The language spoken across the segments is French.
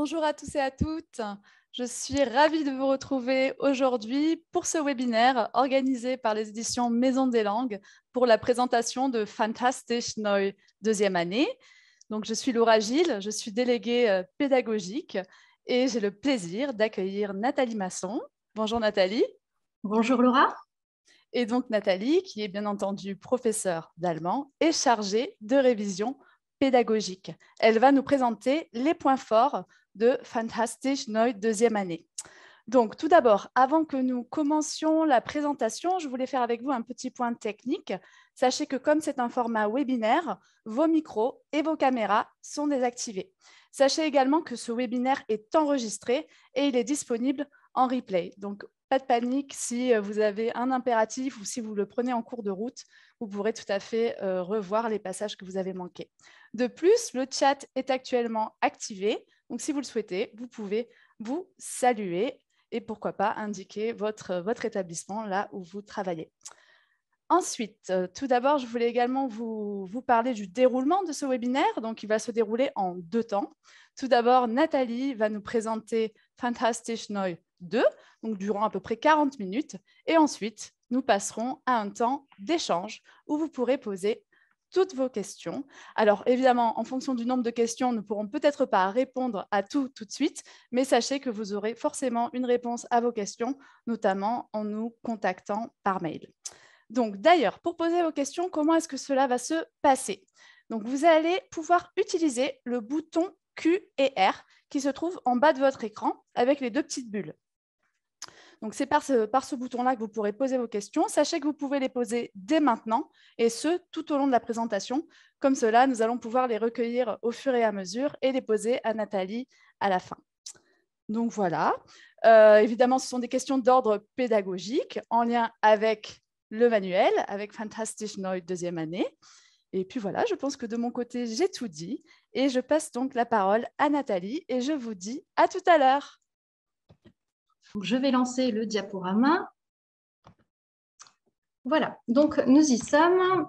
Bonjour à tous et à toutes. Je suis ravie de vous retrouver aujourd'hui pour ce webinaire organisé par les éditions Maison des Langues pour la présentation de Fantastisch Neu deuxième année. Donc, je suis Laura Gilles, je suis déléguée pédagogique et j'ai le plaisir d'accueillir Nathalie Masson. Bonjour Nathalie. Bonjour Laura. Et donc Nathalie, qui est bien entendu professeure d'allemand et chargée de révision pédagogique. Elle va nous présenter les points forts de Fantastisch Neu deuxième année. Donc tout d'abord, avant que nous commencions la présentation, je voulais faire avec vous un petit point technique. Sachez que comme c'est un format webinaire, vos micros et vos caméras sont désactivés. Sachez également que ce webinaire est enregistré et il est disponible en replay. Donc pas de panique, si vous avez un impératif ou si vous le prenez en cours de route, vous pourrez tout à fait revoir les passages que vous avez manqués. De plus, le chat est actuellement activé. Donc, si vous le souhaitez, vous pouvez vous saluer et pourquoi pas indiquer votre établissement là où vous travaillez. Ensuite, tout d'abord, je voulais également vous parler du déroulement de ce webinaire. Donc, il va se dérouler en deux temps. Tout d'abord, Nathalie va nous présenter Fantastisch Neu 2, donc durant à peu près 40 minutes. Et ensuite, nous passerons à un temps d'échange où vous pourrez poser toutes vos questions. Alors, évidemment, en fonction du nombre de questions, nous ne pourrons peut-être pas répondre à tout de suite, mais sachez que vous aurez forcément une réponse à vos questions, notamment en nous contactant par mail. Donc, d'ailleurs, pour poser vos questions, comment est-ce que cela va se passer? Donc, vous allez pouvoir utiliser le bouton Q et R qui se trouve en bas de votre écran avec les deux petites bulles. Donc, c'est par ce bouton-là que vous pourrez poser vos questions. Sachez que vous pouvez les poser dès maintenant et ce, tout au long de la présentation. Comme cela, nous allons pouvoir les recueillir au fur et à mesure et les poser à Nathalie à la fin. Donc, voilà. Évidemment, ce sont des questions d'ordre pédagogique en lien avec le manuel, avec Fantastisch Neu deuxième année. Et puis voilà, je pense que de mon côté, j'ai tout dit. Et je passe donc la parole à Nathalie et je vous dis à tout à l'heure. Je vais lancer le diaporama. Voilà, donc nous y sommes.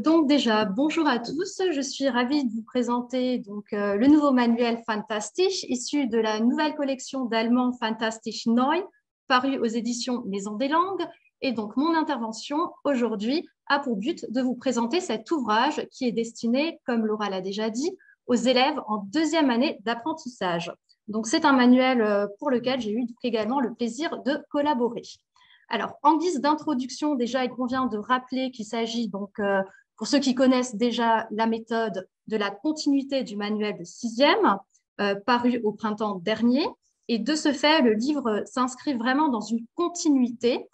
Donc déjà, bonjour à tous. Je suis ravie de vous présenter le nouveau manuel Fantastisch, issu de la nouvelle collection d'allemand Fantastisch Neu, paru aux éditions Maison des Langues. Et donc, mon intervention aujourd'hui a pour but de vous présenter cet ouvrage qui est destiné, comme Laura l'a déjà dit, aux élèves en deuxième année d'apprentissage. Donc, c'est un manuel pour lequel j'ai eu également le plaisir de collaborer. Alors, en guise d'introduction, déjà, il convient de rappeler qu'il s'agit pour ceux qui connaissent déjà la méthode de la continuité du manuel de sixième, paru au printemps dernier. Et de ce fait, le livre s'inscrit vraiment dans une continuité,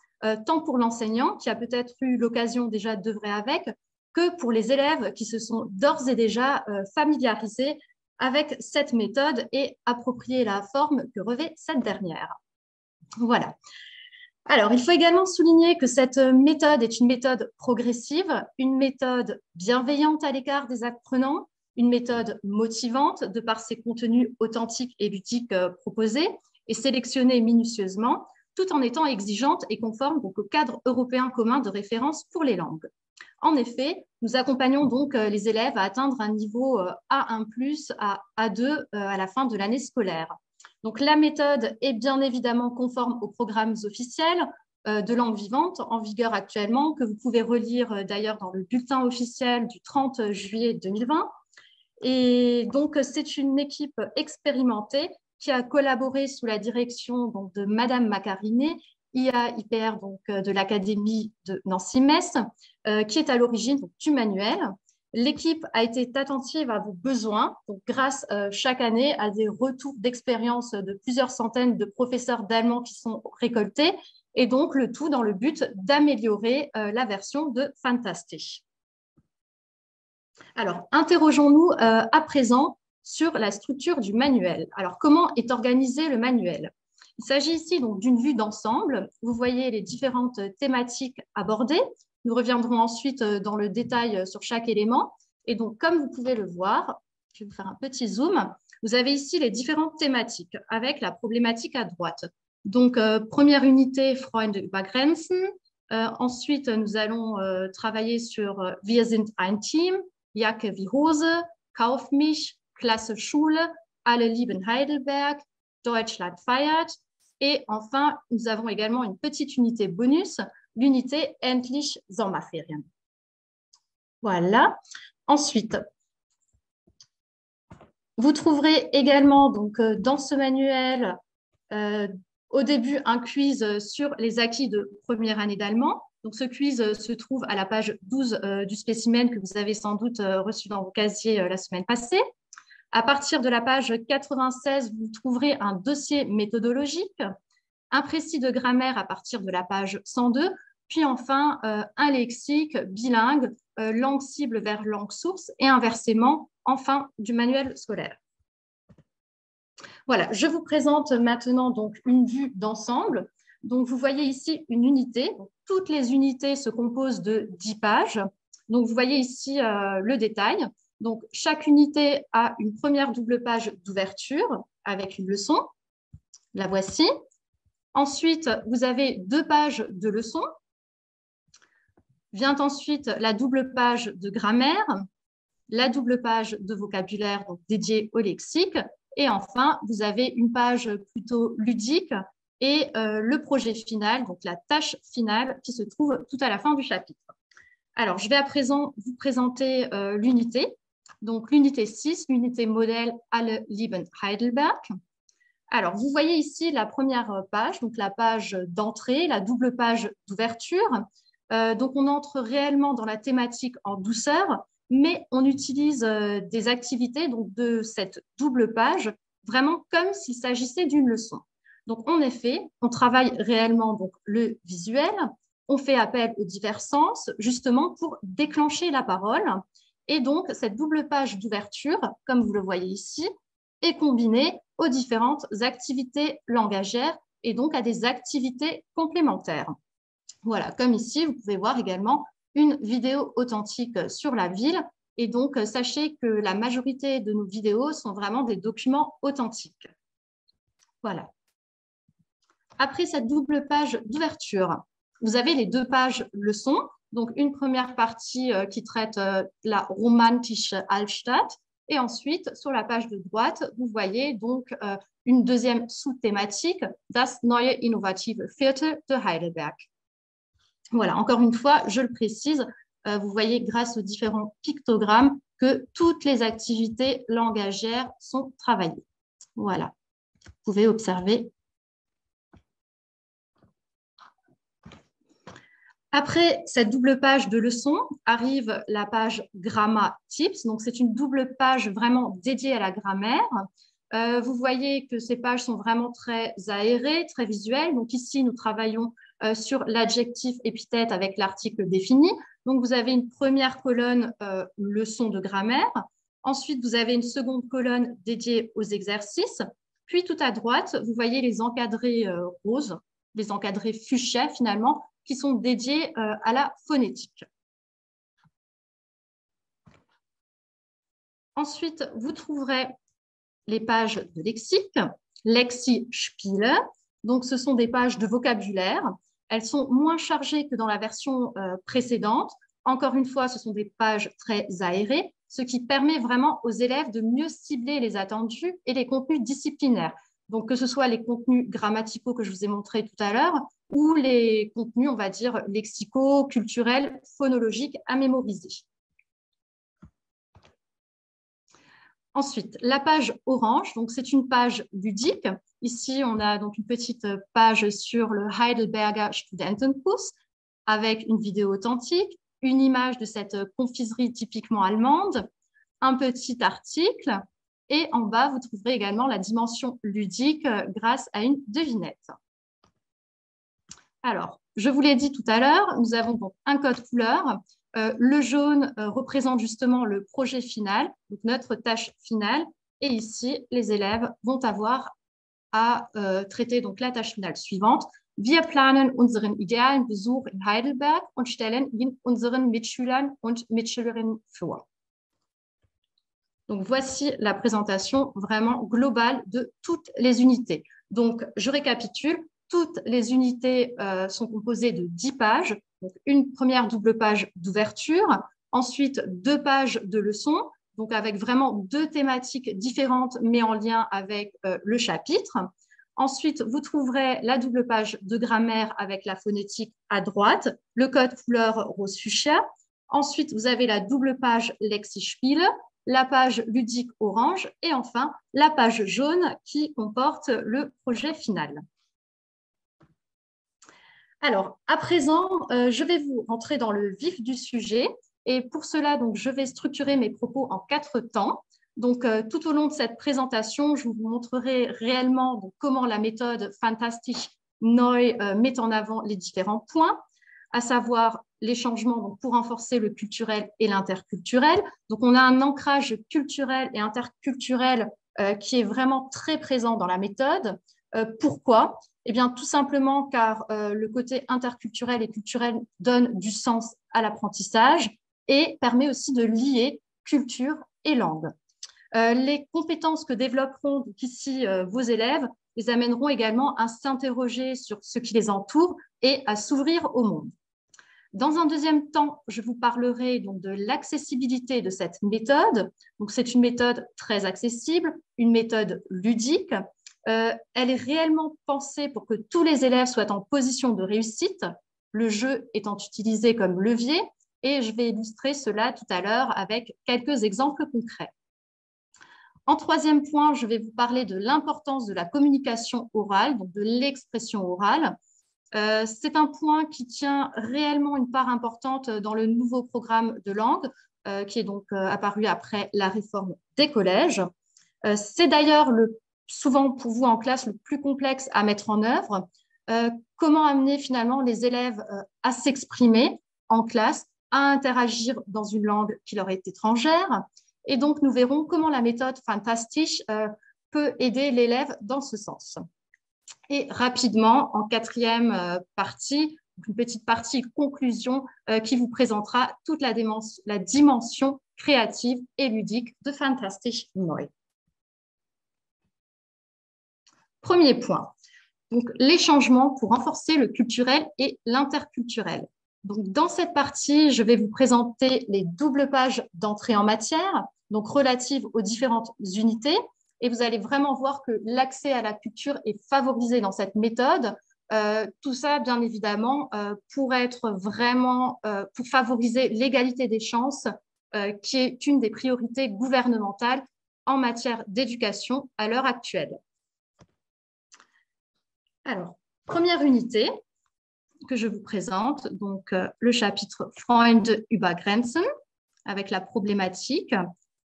tant pour l'enseignant, qui a peut-être eu l'occasion déjà d'œuvrer avec, que pour les élèves qui se sont d'ores et déjà familiarisés avec cette méthode et approprié la forme que revêt cette dernière. Voilà. Alors, il faut également souligner que cette méthode est une méthode progressive, une méthode bienveillante à l'égard des apprenants, une méthode motivante de par ses contenus authentiques et ludiques proposés et sélectionnés minutieusement, tout en étant exigeante et conforme au cadre européen commun de référence pour les langues. En effet, nous accompagnons donc les élèves à atteindre un niveau A1+, à A2 à la fin de l'année scolaire. Donc, la méthode est bien évidemment conforme aux programmes officiels de langue vivante en vigueur actuellement, que vous pouvez relire d'ailleurs dans le bulletin officiel du 30 juillet 2020. Et donc, c'est une équipe expérimentée qui a collaboré sous la direction de Madame Macariné, IA-IPR de l'Académie de Nancy-Metz, qui est à l'origine du manuel. L'équipe a été attentive à vos besoins, donc grâce chaque année à des retours d'expérience de plusieurs centaines de professeurs d'allemand qui sont récoltés, et donc le tout dans le but d'améliorer la version de Fantastisch. Alors, interrogeons-nous à présent sur la structure du manuel. Alors, comment est organisé le manuel? Il s'agit ici donc d'une vue d'ensemble. Vous voyez les différentes thématiques abordées. Nous reviendrons ensuite dans le détail sur chaque élément. Et donc, comme vous pouvez le voir, je vais vous faire un petit zoom. Vous avez ici les différentes thématiques avec la problématique à droite. Donc, première unité, Freunde über Grenzen. Ensuite, nous allons travailler sur Wir sind ein Team, Jacke wie Hose, Kauf mich, Klasse Schule, Alle lieben Heidelberg, Deutschland feiert. Et enfin, nous avons également une petite unité bonus, l'unité Endlich Sommerferien. Voilà. Ensuite, vous trouverez également donc, dans ce manuel, au début, un quiz sur les acquis de première année d'allemand. Donc, ce quiz se trouve à la page 12 du spécimen que vous avez sans doute reçu dans vos casiers la semaine passée. À partir de la page 96, vous trouverez un dossier méthodologique, un précis de grammaire à partir de la page 102, puis enfin un lexique bilingue, langue cible vers langue source et inversement en fin du manuel scolaire. Voilà, je vous présente maintenant donc une vue d'ensemble. Donc, vous voyez ici une unité. Toutes les unités se composent de 10 pages. Donc, vous voyez ici le détail. Donc, chaque unité a une première double page d'ouverture avec une leçon. La voici. Ensuite, vous avez 2 pages de leçons. Vient ensuite la double page de grammaire, la double page de vocabulaire donc dédiée au lexique. Et enfin, vous avez une page plutôt ludique et le projet final, donc la tâche finale qui se trouve tout à la fin du chapitre. Alors, je vais à présent vous présenter l'unité. Donc, l'unité 6, l'unité modèle Alle lieben Heidelberg. Alors, vous voyez ici la première page, donc la page d'entrée, la double page d'ouverture. Donc, on entre réellement dans la thématique en douceur, mais on utilise des activités donc, de cette double page vraiment comme s'il s'agissait d'une leçon. Donc, en effet, on travaille réellement donc, le visuel, on fait appel aux divers sens justement pour déclencher la parole. Et donc, cette double page d'ouverture, comme vous le voyez ici, est combinée aux différentes activités langagières et donc à des activités complémentaires. Voilà, comme ici, vous pouvez voir également une vidéo authentique sur la ville. Et donc, sachez que la majorité de nos vidéos sont vraiment des documents authentiques. Voilà. Après cette double page d'ouverture, vous avez les 2 pages leçons. Donc, une première partie qui traite la romantische Altstadt. Et ensuite, sur la page de droite, vous voyez donc une deuxième sous-thématique, das neue innovative Viertel de Heidelberg. Voilà, encore une fois, je le précise, vous voyez grâce aux différents pictogrammes que toutes les activités langagières sont travaillées. Voilà, vous pouvez observer. Après cette double page de leçon, arrive la page Grammar Tips. Donc, c'est une double page vraiment dédiée à la grammaire. Vous voyez que ces pages sont vraiment très aérées, très visuelles. Donc, ici, nous travaillons sur l'adjectif épithète avec l'article défini. Donc, vous avez une première colonne leçon de grammaire. Ensuite, vous avez une seconde colonne dédiée aux exercices. Puis, tout à droite, vous voyez les encadrés roses, les encadrés fuchsia finalement, qui sont dédiés à la phonétique. Ensuite, vous trouverez les pages de lexique, Lexi-Spiele. Donc, ce sont des pages de vocabulaire. Elles sont moins chargées que dans la version précédente. Encore une fois, ce sont des pages très aérées, ce qui permet vraiment aux élèves de mieux cibler les attendus et les contenus disciplinaires. Donc, que ce soit les contenus grammaticaux que je vous ai montrés tout à l'heure ou les contenus, on va dire, lexicaux, culturels, phonologiques à mémoriser. Ensuite, la page orange, donc c'est une page ludique. Ici, on a donc une petite page sur le Heidelberger Studentenkuss avec une vidéo authentique, une image de cette confiserie typiquement allemande, un petit article et en bas, vous trouverez également la dimension ludique grâce à une devinette. Alors, je vous l'ai dit tout à l'heure, nous avons donc un code couleur. Le jaune représente justement le projet final, donc notre tâche finale. Et ici, les élèves vont avoir à traiter donc la tâche finale suivante. Wir planen unseren idealen Besuch in Heidelberg und stellen ihn unseren Mitschülern und Mitschülerinnen vor. Donc, voici la présentation vraiment globale de toutes les unités. Donc, je récapitule. Toutes les unités sont composées de 10 pages. Donc, une première double page d'ouverture, ensuite 2 pages de leçons, donc avec vraiment deux thématiques différentes, mais en lien avec le chapitre. Ensuite, vous trouverez la double page de grammaire avec la phonétique à droite, le code couleur rose fuchsia. Ensuite, vous avez la double page Lexispiel, la page ludique orange et enfin la page jaune qui comporte le projet final. Alors, à présent, je vais vous rentrer dans le vif du sujet et pour cela, donc, je vais structurer mes propos en 4 temps. Donc, tout au long de cette présentation, je vous montrerai réellement donc, comment la méthode Fantastisch Neu met en avant les différents points, à savoir les changements donc, pour renforcer le culturel et l'interculturel. Donc, on a un ancrage culturel et interculturel qui est vraiment très présent dans la méthode. Pourquoi ? Eh bien, tout simplement car le côté interculturel et culturel donne du sens à l'apprentissage et permet aussi de lier culture et langue. Les compétences que développeront donc ici vos élèves les amèneront également à s'interroger sur ce qui les entoure et à s'ouvrir au monde. Dans un deuxième temps, je vous parlerai donc de l'accessibilité de cette méthode. Donc, c'est une méthode très accessible, une méthode ludique. Elle est réellement pensée pour que tous les élèves soient en position de réussite, le jeu étant utilisé comme levier, et je vais illustrer cela tout à l'heure avec quelques exemples concrets. En troisième point, je vais vous parler de l'importance de la communication orale, donc de l'expression orale. C'est un point qui tient réellement une part importante dans le nouveau programme de langue, qui est donc apparu après la réforme des collèges. C'est d'ailleurs souvent pour vous en classe le plus complexe à mettre en œuvre. Comment amener finalement les élèves à s'exprimer en classe, à interagir dans une langue qui leur est étrangère. Et donc, nous verrons comment la méthode Fantastisch peut aider l'élève dans ce sens. Et rapidement, en quatrième partie, une petite partie conclusion qui vous présentera toute la dimension créative et ludique de Fantastisch Neu. Premier point, donc les changements pour renforcer le culturel et l'interculturel. Donc, dans cette partie, je vais vous présenter les doubles pages d'entrée en matière, donc relatives aux différentes unités. Et vous allez vraiment voir que l'accès à la culture est favorisé dans cette méthode. Tout ça, bien évidemment, pour favoriser l'égalité des chances, qui est une des priorités gouvernementales en matière d'éducation à l'heure actuelle. Alors, première unité que je vous présente, donc le chapitre Freunde über Grenzen, avec la problématique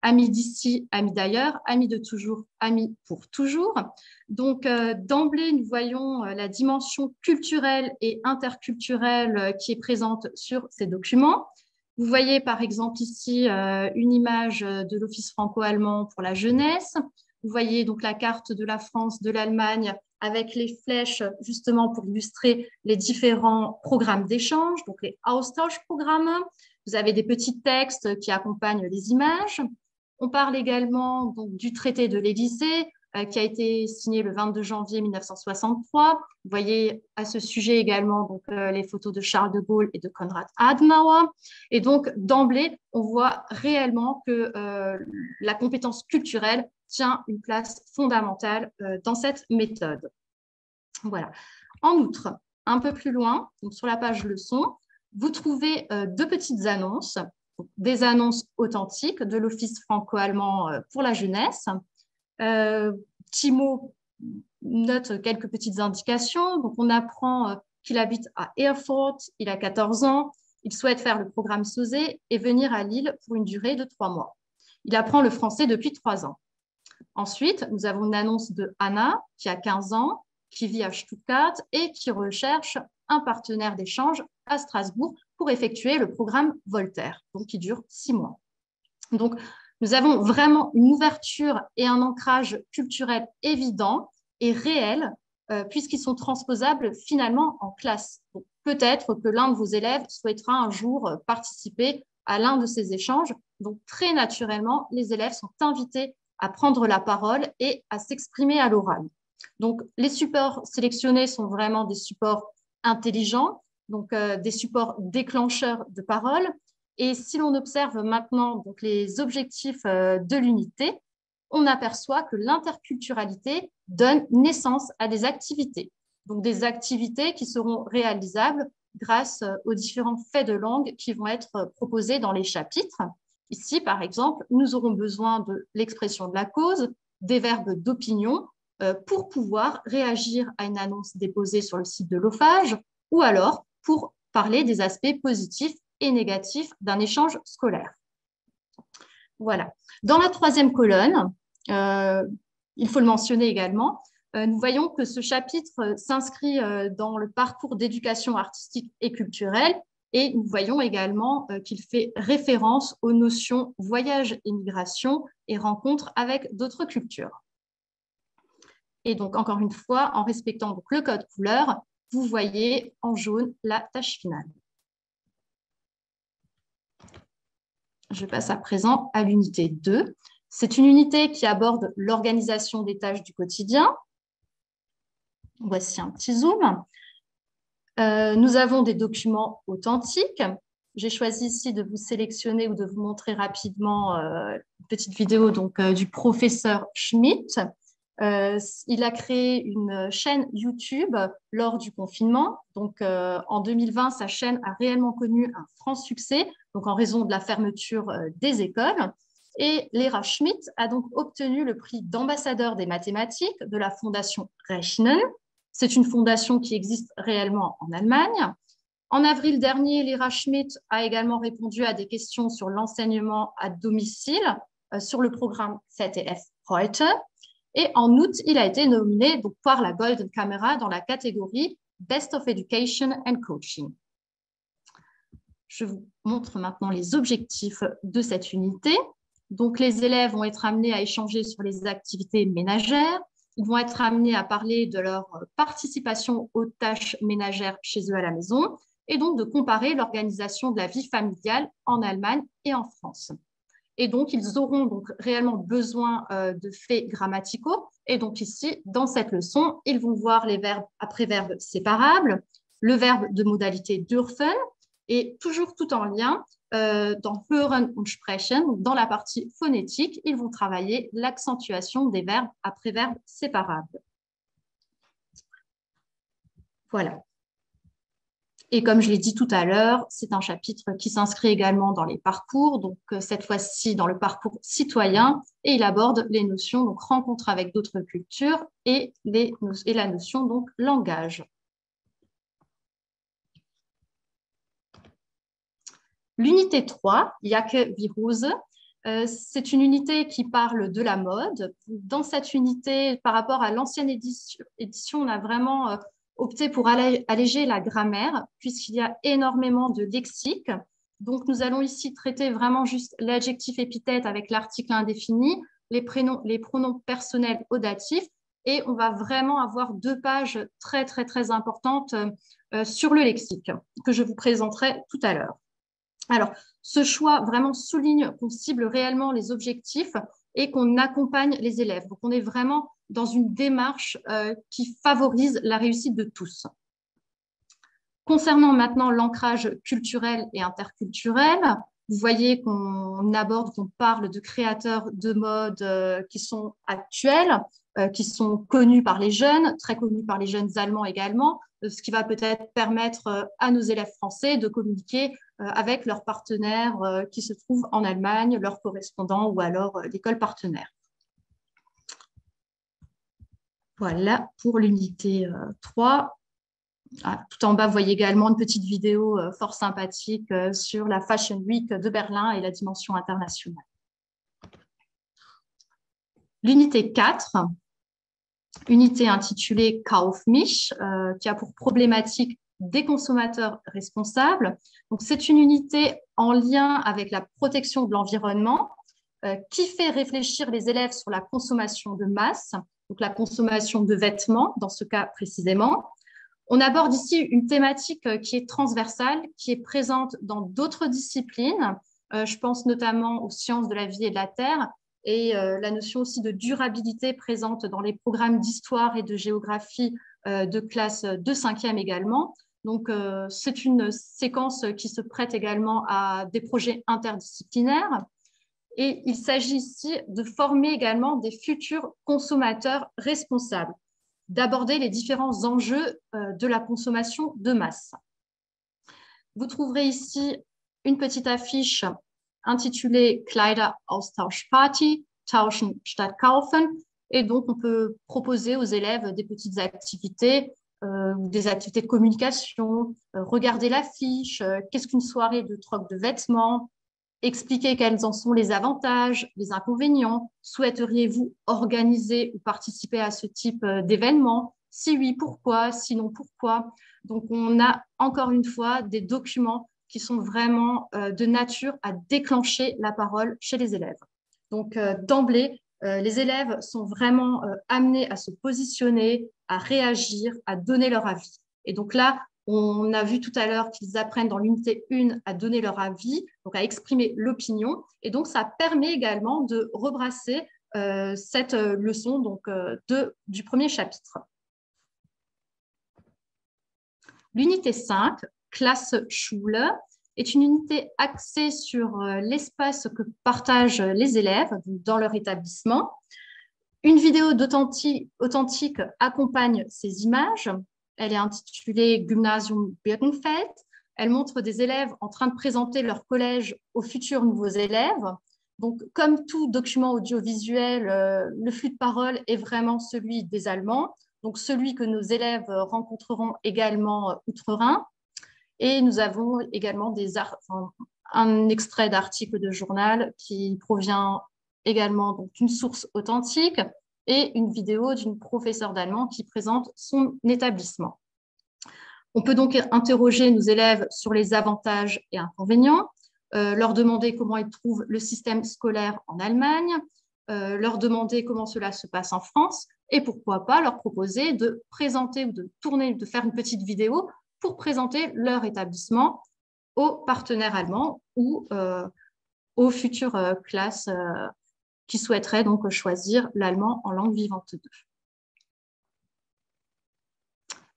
amis d'ici, amis d'ailleurs, amis de toujours, amis pour toujours. Donc, d'emblée, nous voyons la dimension culturelle et interculturelle qui est présente sur ces documents. Vous voyez par exemple ici une image de l'Office franco-allemand pour la jeunesse. Vous voyez donc la carte de la France, de l'Allemagne, avec les flèches justement pour illustrer les différents programmes d'échange, donc les Austauschprogramme. Vous avez des petits textes qui accompagnent les images. On parle également donc, du traité de l'Élysée qui a été signé le 22 janvier 1963. Vous voyez à ce sujet également donc, les photos de Charles de Gaulle et de Konrad Adenauer. Et donc, d'emblée, on voit réellement que la compétence culturelle tient une place fondamentale dans cette méthode. Voilà. En outre, un peu plus loin, donc sur la page leçon, vous trouvez deux petites annonces, des annonces authentiques de l'Office franco-allemand pour la jeunesse. Timo note quelques petites indications. Donc, on apprend qu'il habite à Erfurt, il a 14 ans, il souhaite faire le programme SOSE et venir à Lille pour une durée de 3 mois. Il apprend le français depuis 3 ans. Ensuite, nous avons une annonce de Anna, qui a 15 ans, qui vit à Stuttgart et qui recherche un partenaire d'échange à Strasbourg pour effectuer le programme Voltaire, donc qui dure 6 mois. Donc, nous avons vraiment une ouverture et un ancrage culturel évident et réel, puisqu'ils sont transposables finalement en classe. Peut-être que l'un de vos élèves souhaitera un jour participer à l'un de ces échanges. Donc, très naturellement, les élèves sont invités à prendre la parole et à s'exprimer à l'oral. Donc, les supports sélectionnés sont vraiment des supports intelligents, donc des supports déclencheurs de parole. Et si l'on observe maintenant donc, les objectifs de l'unité, on aperçoit que l'interculturalité donne naissance à des activités. Donc des activités qui seront réalisables grâce aux différents faits de langue qui vont être proposés dans les chapitres. Ici, par exemple, nous aurons besoin de l'expression de la cause, des verbes d'opinion pour pouvoir réagir à une annonce déposée sur le site de l'OFAGE ou alors pour parler des aspects positifs et négatifs d'un échange scolaire. Voilà. Dans la troisième colonne, il faut le mentionner également, nous voyons que ce chapitre s'inscrit dans le parcours d'éducation artistique et culturelle et nous voyons également qu'il fait référence aux notions voyage et migration et rencontre avec d'autres cultures. Et donc, encore une fois, en respectant donc, le code couleur, vous voyez en jaune la tâche finale. Je passe à présent à l'unité 2. C'est une unité qui aborde l'organisation des tâches du quotidien. Voici un petit zoom. Nous avons des documents authentiques. J'ai choisi ici de vous sélectionner ou de vous montrer rapidement une petite vidéo donc, du professeur Schmitt. Il a créé une chaîne YouTube lors du confinement. Donc, en 2020, sa chaîne a réellement connu un franc succès, donc en raison de la fermeture des écoles. Et Lera Schmitt a donc obtenu le prix d'ambassadeur des mathématiques de la fondation Rechnen. C'est une fondation qui existe réellement en Allemagne. En avril dernier, Lera Schmitt a également répondu à des questions sur l'enseignement à domicile sur le programme ZDF Heute. Et en août, il a été nominé donc, par la Golden Camera dans la catégorie Best of Education and Coaching. Je vous montre maintenant les objectifs de cette unité. Donc, les élèves vont être amenés à échanger sur les activités ménagères. Ils vont être amenés à parler de leur participation aux tâches ménagères chez eux à la maison et donc de comparer l'organisation de la vie familiale en Allemagne et en France. Et donc, ils auront donc réellement besoin de faits grammaticaux. Et donc ici, dans cette leçon, ils vont voir les verbes après verbes séparables, le verbe de modalité dürfen, et toujours tout en lien, dans Hören und Sprechen, dans la partie phonétique, ils vont travailler l'accentuation des verbes après verbes séparables. Voilà. Et comme je l'ai dit tout à l'heure, c'est un chapitre qui s'inscrit également dans les parcours, donc cette fois-ci dans le parcours citoyen, et il aborde les notions donc rencontre avec d'autres cultures et la notion donc langage. L'unité 3, Jacke wie Hose, c'est une unité qui parle de la mode. Dans cette unité, par rapport à l'ancienne édition, on a vraiment opté pour alléger la grammaire, puisqu'il y a énormément de lexique. Donc, nous allons ici traiter vraiment juste l'adjectif épithète avec l'article indéfini, les pronoms personnels au datif, et on va vraiment avoir 2 pages très, très, très importantes sur le lexique, que je vous présenterai tout à l'heure. Alors, ce choix vraiment souligne qu'on cible réellement les objectifs et qu'on accompagne les élèves. Donc, on est vraiment dans une démarche qui favorise la réussite de tous. Concernant maintenant l'ancrage culturel et interculturel, vous voyez qu'on aborde, qu'on parle de créateurs de mode qui sont actuels, qui sont connus par les jeunes, très connus par les jeunes allemands également, ce qui va peut-être permettre à nos élèves français de communiquer avec leurs partenaires qui se trouvent en Allemagne, leurs correspondants ou alors l'école partenaire. Voilà pour l'unité 3. Tout en bas, vous voyez également une petite vidéo fort sympathique sur la Fashion Week de Berlin et la dimension internationale. L'unité 4, unité intitulée Kauf mich, qui a pour problématique des consommateurs responsables. Donc, c'est une unité en lien avec la protection de l'environnement qui fait réfléchir les élèves sur la consommation de masse, donc la consommation de vêtements, dans ce cas précisément. On aborde ici une thématique qui est transversale, qui est présente dans d'autres disciplines. Je pense notamment aux sciences de la vie et de la terre et la notion aussi de durabilité présente dans les programmes d'histoire et de géographie de classe de 5e également. Donc, c'est une séquence qui se prête également à des projets interdisciplinaires. Et il s'agit ici de former également des futurs consommateurs responsables, d'aborder les différents enjeux de la consommation de masse. Vous trouverez ici une petite affiche intitulée Kleideraustauschparty, Tauschen statt Kaufen. Et donc, on peut proposer aux élèves des petites activités ou des activités de communication, regarder l'affiche, qu'est-ce qu'une soirée de troc de vêtements, expliquer quels en sont les avantages, les inconvénients. Souhaiteriez-vous organiser ou participer à ce type d'événement? Si oui, pourquoi? Sinon, pourquoi? Donc, on a encore une fois des documents qui sont vraiment de nature à déclencher la parole chez les élèves. Donc, d'emblée, les élèves sont vraiment amenés à se positionner, à réagir, à donner leur avis. Et donc là, on a vu tout à l'heure qu'ils apprennent dans l'unité 1 à donner leur avis, donc à exprimer l'opinion. Et donc, ça permet également de rebrasser cette leçon donc, du premier chapitre. L'unité 5, Classe Schule, est une unité axée sur l'espace que partagent les élèves dans leur établissement. Une vidéo authentique accompagne ces images. Elle est intitulée Gymnasium Birkenfeld. Elle montre des élèves en train de présenter leur collège aux futurs nouveaux élèves. Donc, comme tout document audiovisuel, le flux de parole est vraiment celui des Allemands, donc celui que nos élèves rencontreront également outre-Rhin. Et nous avons également un extrait d'article de journal qui provient également d'une source authentique et une vidéo d'une professeure d'allemand qui présente son établissement. On peut donc interroger nos élèves sur les avantages et inconvénients, leur demander comment ils trouvent le système scolaire en Allemagne, leur demander comment cela se passe en France et pourquoi pas leur proposer de présenter ou de faire une petite vidéo pour présenter leur établissement aux partenaires allemands ou aux futures classes qui souhaiteraient donc choisir l'allemand en langue vivante 2.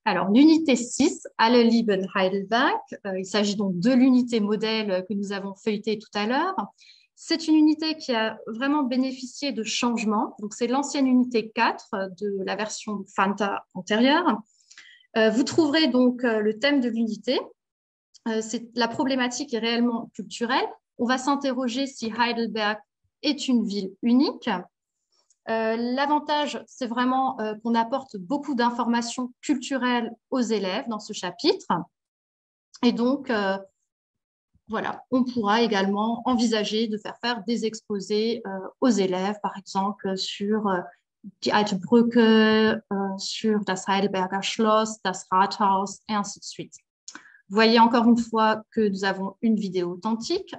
Alors, l'unité 6, Alle lieben Heidelberg, il s'agit donc de l'unité modèle que nous avons feuilletée tout à l'heure. C'est une unité qui a vraiment bénéficié de changements. Donc, c'est l'ancienne unité 4 de la version Fanta antérieure. Vous trouverez donc le thème de l'unité. La problématique est réellement culturelle. On va s'interroger si Heidelberg est une ville unique. L'avantage, c'est vraiment qu'on apporte beaucoup d'informations culturelles aux élèves dans ce chapitre. Et donc, voilà, on pourra également envisager de faire des exposés aux élèves, par exemple, sur die Alte Brücke, sur das Heidelberger Schloss, das Rathaus, et ainsi de suite. Vous voyez encore une fois que nous avons une vidéo authentique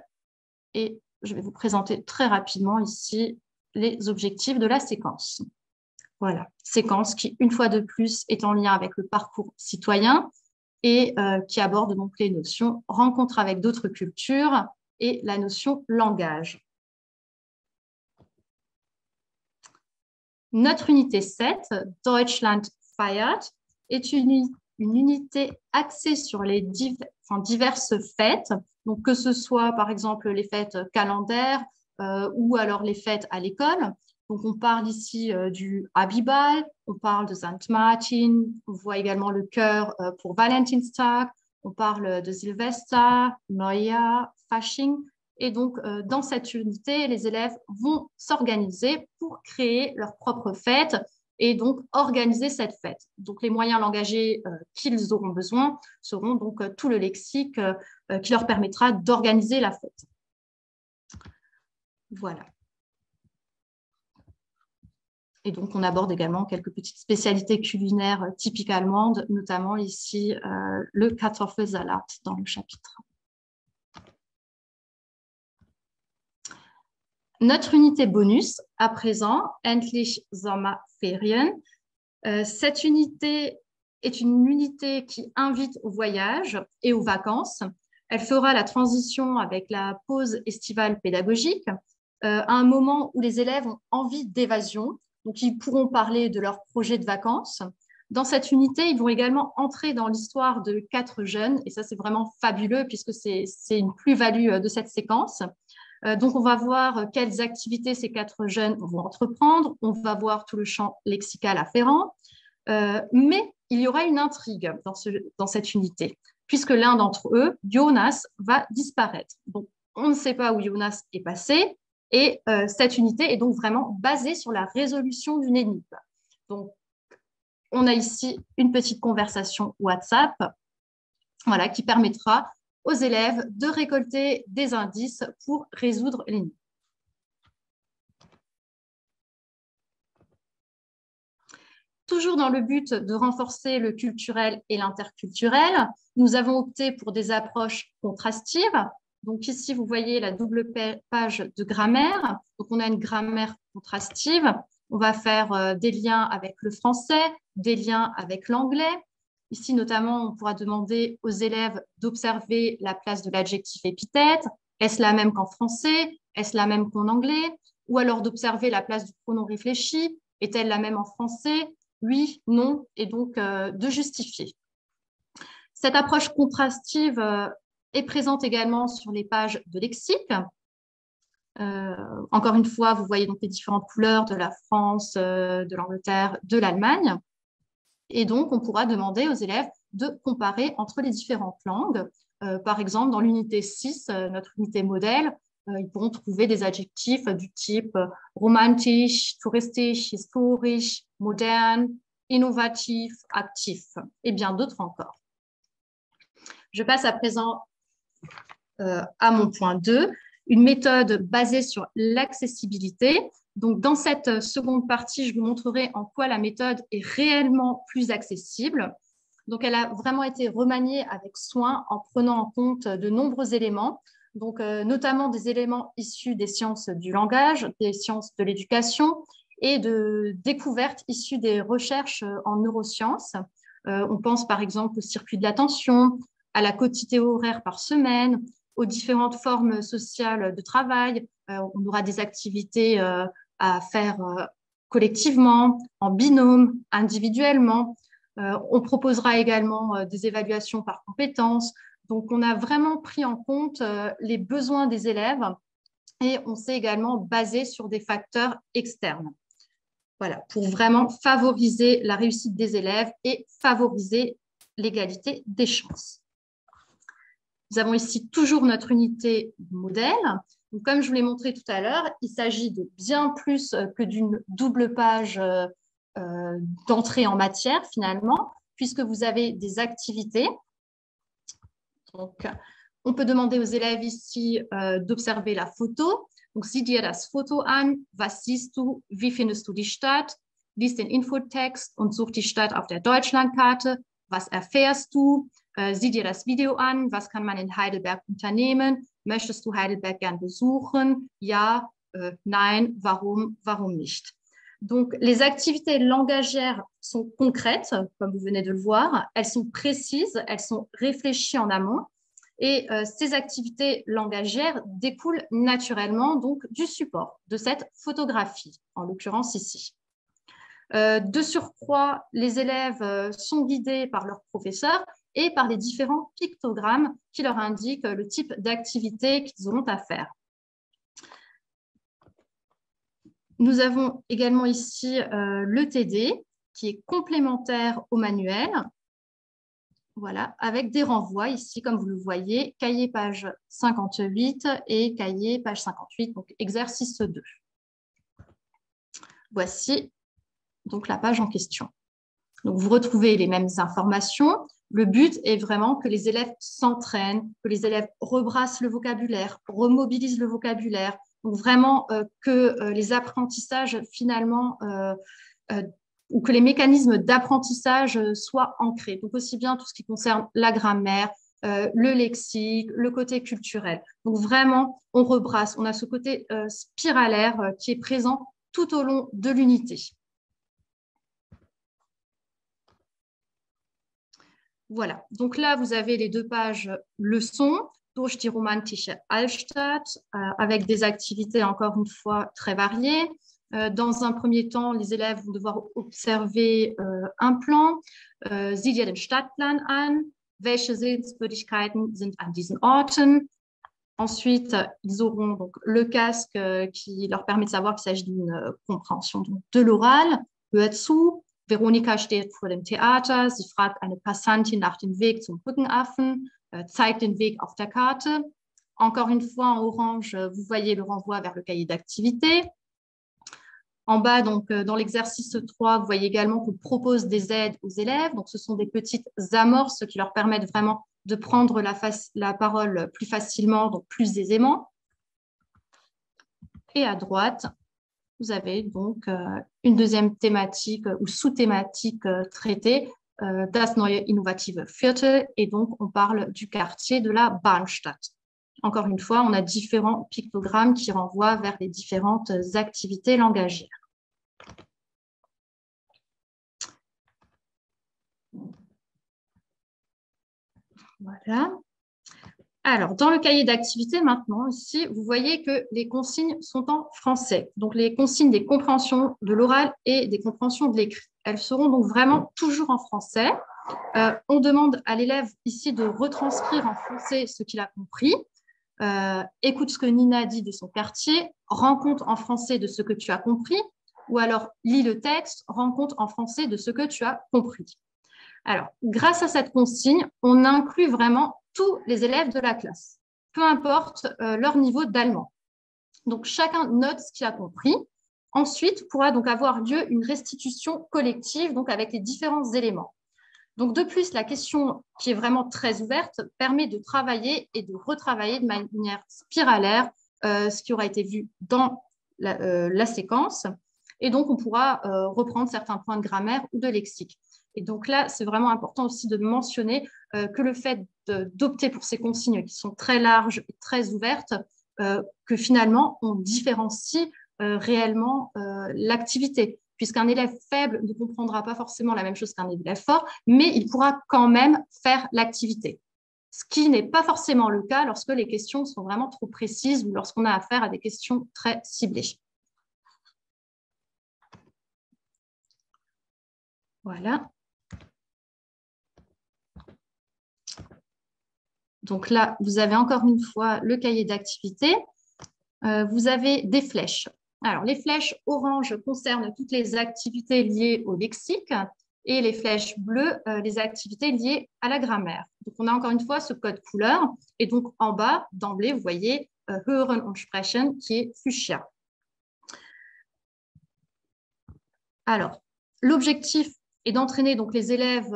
et je vais vous présenter très rapidement ici les objectifs de la séquence. Voilà, séquence qui, une fois de plus, est en lien avec le parcours citoyen et qui aborde donc les notions rencontre avec d'autres cultures et la notion langage. Notre unité 7, Deutschland feiert, est une unité axée sur les diverses fêtes, donc que ce soit par exemple les fêtes calendaires ou alors les fêtes à l'école. Donc on parle ici du Abiball, on parle de St. Martin, on voit également le chœur pour Valentinstag, on parle de Silvester, Neujahr, Fasching. Et donc, dans cette unité, les élèves vont s'organiser pour créer leur propre fête et donc organiser cette fête. Donc, les moyens langagiers qu'ils auront besoin seront donc tout le lexique qui leur permettra d'organiser la fête. Voilà. Et donc, on aborde également quelques petites spécialités culinaires typiques allemandes, notamment ici le Kartoffelsalat dans le chapitre. Notre unité bonus, à présent, Endlich Sommerferien. Cette unité est une unité qui invite au voyage et aux vacances. Elle fera la transition avec la pause estivale pédagogique à un moment où les élèves ont envie d'évasion. Donc, ils pourront parler de leur projet de vacances, Dans cette unité, ils vont également entrer dans l'histoire de 4 jeunes, et ça c'est vraiment fabuleux puisque c'est une plus-value de cette séquence. Donc on va voir quelles activités ces 4 jeunes vont entreprendre, on va voir tout le champ lexical afférent, mais il y aura une intrigue dans cette unité, puisque l'un d'entre eux, Jonas, va disparaître. Donc on ne sait pas où Jonas est passé, et cette unité est donc vraiment basée sur la résolution d'une énigme. Donc on a ici une petite conversation WhatsApp, voilà, qui permettra aux élèves de récolter des indices pour résoudre l'énigme. Toujours dans le but de renforcer le culturel et l'interculturel, nous avons opté pour des approches contrastives. Donc ici, vous voyez la double page de grammaire. Donc on a une grammaire contrastive. On va faire des liens avec le français, des liens avec l'anglais. Ici, notamment, on pourra demander aux élèves d'observer la place de l'adjectif épithète. Est-ce la même qu'en français? Est-ce la même qu'en anglais? Ou alors d'observer la place du pronom réfléchi. Est-elle la même en français? Oui, non, et donc de justifier. Cette approche contrastive est présente également sur les pages de lexique. Encore une fois, vous voyez donc les différentes couleurs de la France, de l'Angleterre, de l'Allemagne. Et donc, on pourra demander aux élèves de comparer entre les différentes langues. Par exemple, dans l'unité 6, notre unité modèle, ils pourront trouver des adjectifs du type romantisch, touristisch, historisch, moderne, innovatif, actif, et bien d'autres encore. Je passe à présent à mon point 2, une méthode basée sur l'accessibilité. Donc, dans cette seconde partie, je vous montrerai en quoi la méthode est réellement plus accessible. Donc, elle a vraiment été remaniée avec soin en prenant en compte de nombreux éléments, donc notamment des éléments issus des sciences du langage, des sciences de l'éducation et de découvertes issues des recherches en neurosciences. On pense par exemple au circuit de l'attention, à la quotité horaire par semaine, aux différentes formes sociales de travail. On aura des activités à faire collectivement, en binôme, individuellement. On proposera également des évaluations par compétences. Donc, on a vraiment pris en compte les besoins des élèves et on s'est également basé sur des facteurs externes. Voilà, pour vraiment favoriser la réussite des élèves et favoriser l'égalité des chances. Nous avons ici toujours notre unité modèle. Donc, comme je vous l'ai montré tout à l'heure, il s'agit de bien plus que d'une double page d'entrée en matière finalement, puisque vous avez des activités. Donc, on peut demander aux élèves ici d'observer la photo. Donc, sieh dir das Foto an, was siehst du, wie findest du die Stadt, lies den Infotext und such die Stadt auf der Deutschlandkarte, was erfährst du, sieh dir das Video an, was kann man in Heidelberg unternehmen, möchtest du Heidelberg gern besuchen, ja, nein, warum, warum nicht. Donc, les activités langagières sont concrètes, comme vous venez de le voir, elles sont précises, elles sont réfléchies en amont. Et ces activités langagières découlent naturellement donc, du support de cette photographie, en l'occurrence ici. De surcroît, les élèves sont guidés par leurs professeurs et par les différents pictogrammes qui leur indiquent le type d'activité qu'ils auront à faire. Nous avons également ici le TD qui est complémentaire au manuel. Voilà, avec des renvois ici, comme vous le voyez, cahier page 58 et cahier page 58, donc exercice 2. Voici donc la page en question. Donc, vous retrouvez les mêmes informations. Le but est vraiment que les élèves s'entraînent, que les élèves rebrassent le vocabulaire, remobilisent le vocabulaire. Donc, vraiment que les apprentissages finalement ou que les mécanismes d'apprentissage soient ancrés. Donc, aussi bien tout ce qui concerne la grammaire, le lexique, le côté culturel. Donc, vraiment, on rebrasse. On a ce côté spiralaire qui est présent tout au long de l'unité. Voilà. Donc là, vous avez les 2 pages leçons, durch die romantische Altstadt, avec des activités, encore une fois, très variées. Dans un premier temps, les élèves vont devoir observer un plan. Sieh dir den Stadtplan an. Welche Sehenswürdigkeiten sind an diesen Orten? Ensuite, ils auront donc le casque qui leur permet de savoir qu'il s'agit d'une compréhension de l'oral. Hör zu. Veronika steht vor dem Theater. Sie fragt eine Passantin nach dem Weg zum Brückenaffen, zeigt den Weg auf der Karte. Encore une fois, en orange, vous voyez le renvoi vers le cahier d'activité. En bas, donc, dans l'exercice 3, vous voyez également qu'on propose des aides aux élèves. Donc, ce sont des petites amorces qui leur permettent vraiment de prendre la parole plus facilement, donc plus aisément. Et à droite, vous avez donc une deuxième thématique ou sous-thématique traitée, das neue innovative Viertel, et donc on parle du quartier de la Bahnstadt. Encore une fois, on a différents pictogrammes qui renvoient vers les différentes activités langagières. Voilà. Alors, dans le cahier d'activité, maintenant, ici, vous voyez que les consignes sont en français. Donc, les consignes des compréhensions de l'oral et des compréhensions de l'écrit. Elles seront donc vraiment toujours en français. On demande à l'élève ici de retranscrire en français ce qu'il a compris. Écoute ce que Nina dit de son quartier, rends compte en français de ce que tu as compris, ou alors lis le texte, rends compte en français de ce que tu as compris. Alors, grâce à cette consigne, on inclut vraiment tous les élèves de la classe, peu importe leur niveau d'allemand. Donc, chacun note ce qu'il a compris. Ensuite, pourra donc avoir lieu une restitution collective, donc avec les différents éléments. Donc, de plus, la question qui est vraiment très ouverte permet de travailler et de retravailler de manière spiralaire ce qui aura été vu dans la séquence. Et donc, on pourra reprendre certains points de grammaire ou de lexique. Et donc là, c'est vraiment important aussi de mentionner que le fait d'opter pour ces consignes qui sont très larges et très ouvertes, que finalement, on différencie réellement l'activité, puisqu'un élève faible ne comprendra pas forcément la même chose qu'un élève fort, mais il pourra quand même faire l'activité. Ce qui n'est pas forcément le cas lorsque les questions sont vraiment trop précises ou lorsqu'on a affaire à des questions très ciblées. Voilà. Donc là, vous avez encore une fois le cahier d'activité. Vous avez des flèches. Alors, les flèches orange concernent toutes les activités liées au lexique et les flèches bleues, les activités liées à la grammaire. Donc, on a encore une fois ce code couleur. Et donc, en bas, d'emblée, vous voyez Hören und Sprechen qui est fuchsia. Alors, l'objectif et d'entraîner donc les élèves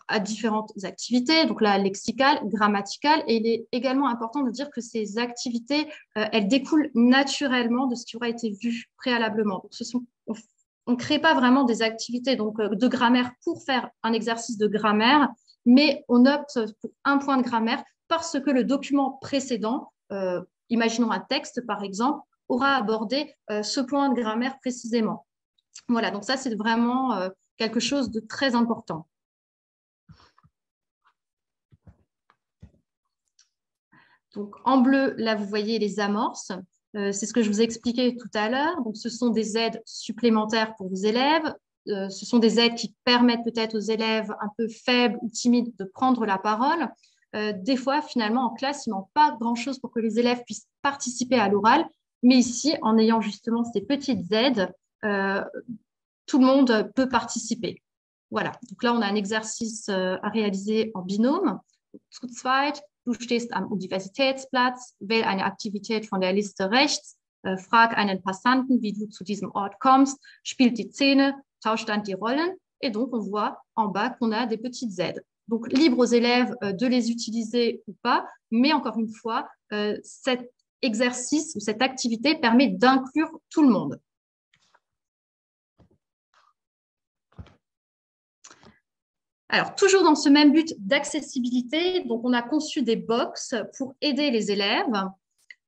à différentes activités, donc là, lexicales, grammaticales, et il est également important de dire que ces activités, elles découlent naturellement de ce qui aura été vu préalablement. Donc, on ne crée pas vraiment des activités donc, de grammaire pour faire un exercice de grammaire, mais on opte pour un point de grammaire parce que le document précédent, imaginons un texte par exemple, aura abordé ce point de grammaire précisément. Voilà, donc ça, c'est vraiment quelque chose de très important. Donc, en bleu, là, vous voyez les amorces. C'est ce que je vous ai expliqué tout à l'heure. Donc, ce sont des aides supplémentaires pour vos élèves. Ce sont des aides qui permettent peut-être aux élèves un peu faibles ou timides de prendre la parole. Des fois, finalement, en classe, il ne manque pas grand-chose pour que les élèves puissent participer à l'oral. Mais ici, en ayant justement ces petites aides, tout le monde peut participer. Voilà, donc là, on a un exercice à réaliser en binôme. Zu zweit, du stehst am Universitätsplatz, wähl eine Aktivität von der Liste rechts, frag einen Passanten, wie du zu diesem Ort kommst, spielt die Szene, tauscht dann die Rollen. Et donc, on voit en bas qu'on a des petites aides. Donc, libre aux élèves de les utiliser ou pas, mais encore une fois, cet exercice ou cette activité permet d'inclure tout le monde. Alors, toujours dans ce même but d'accessibilité, donc on a conçu des box pour aider les élèves.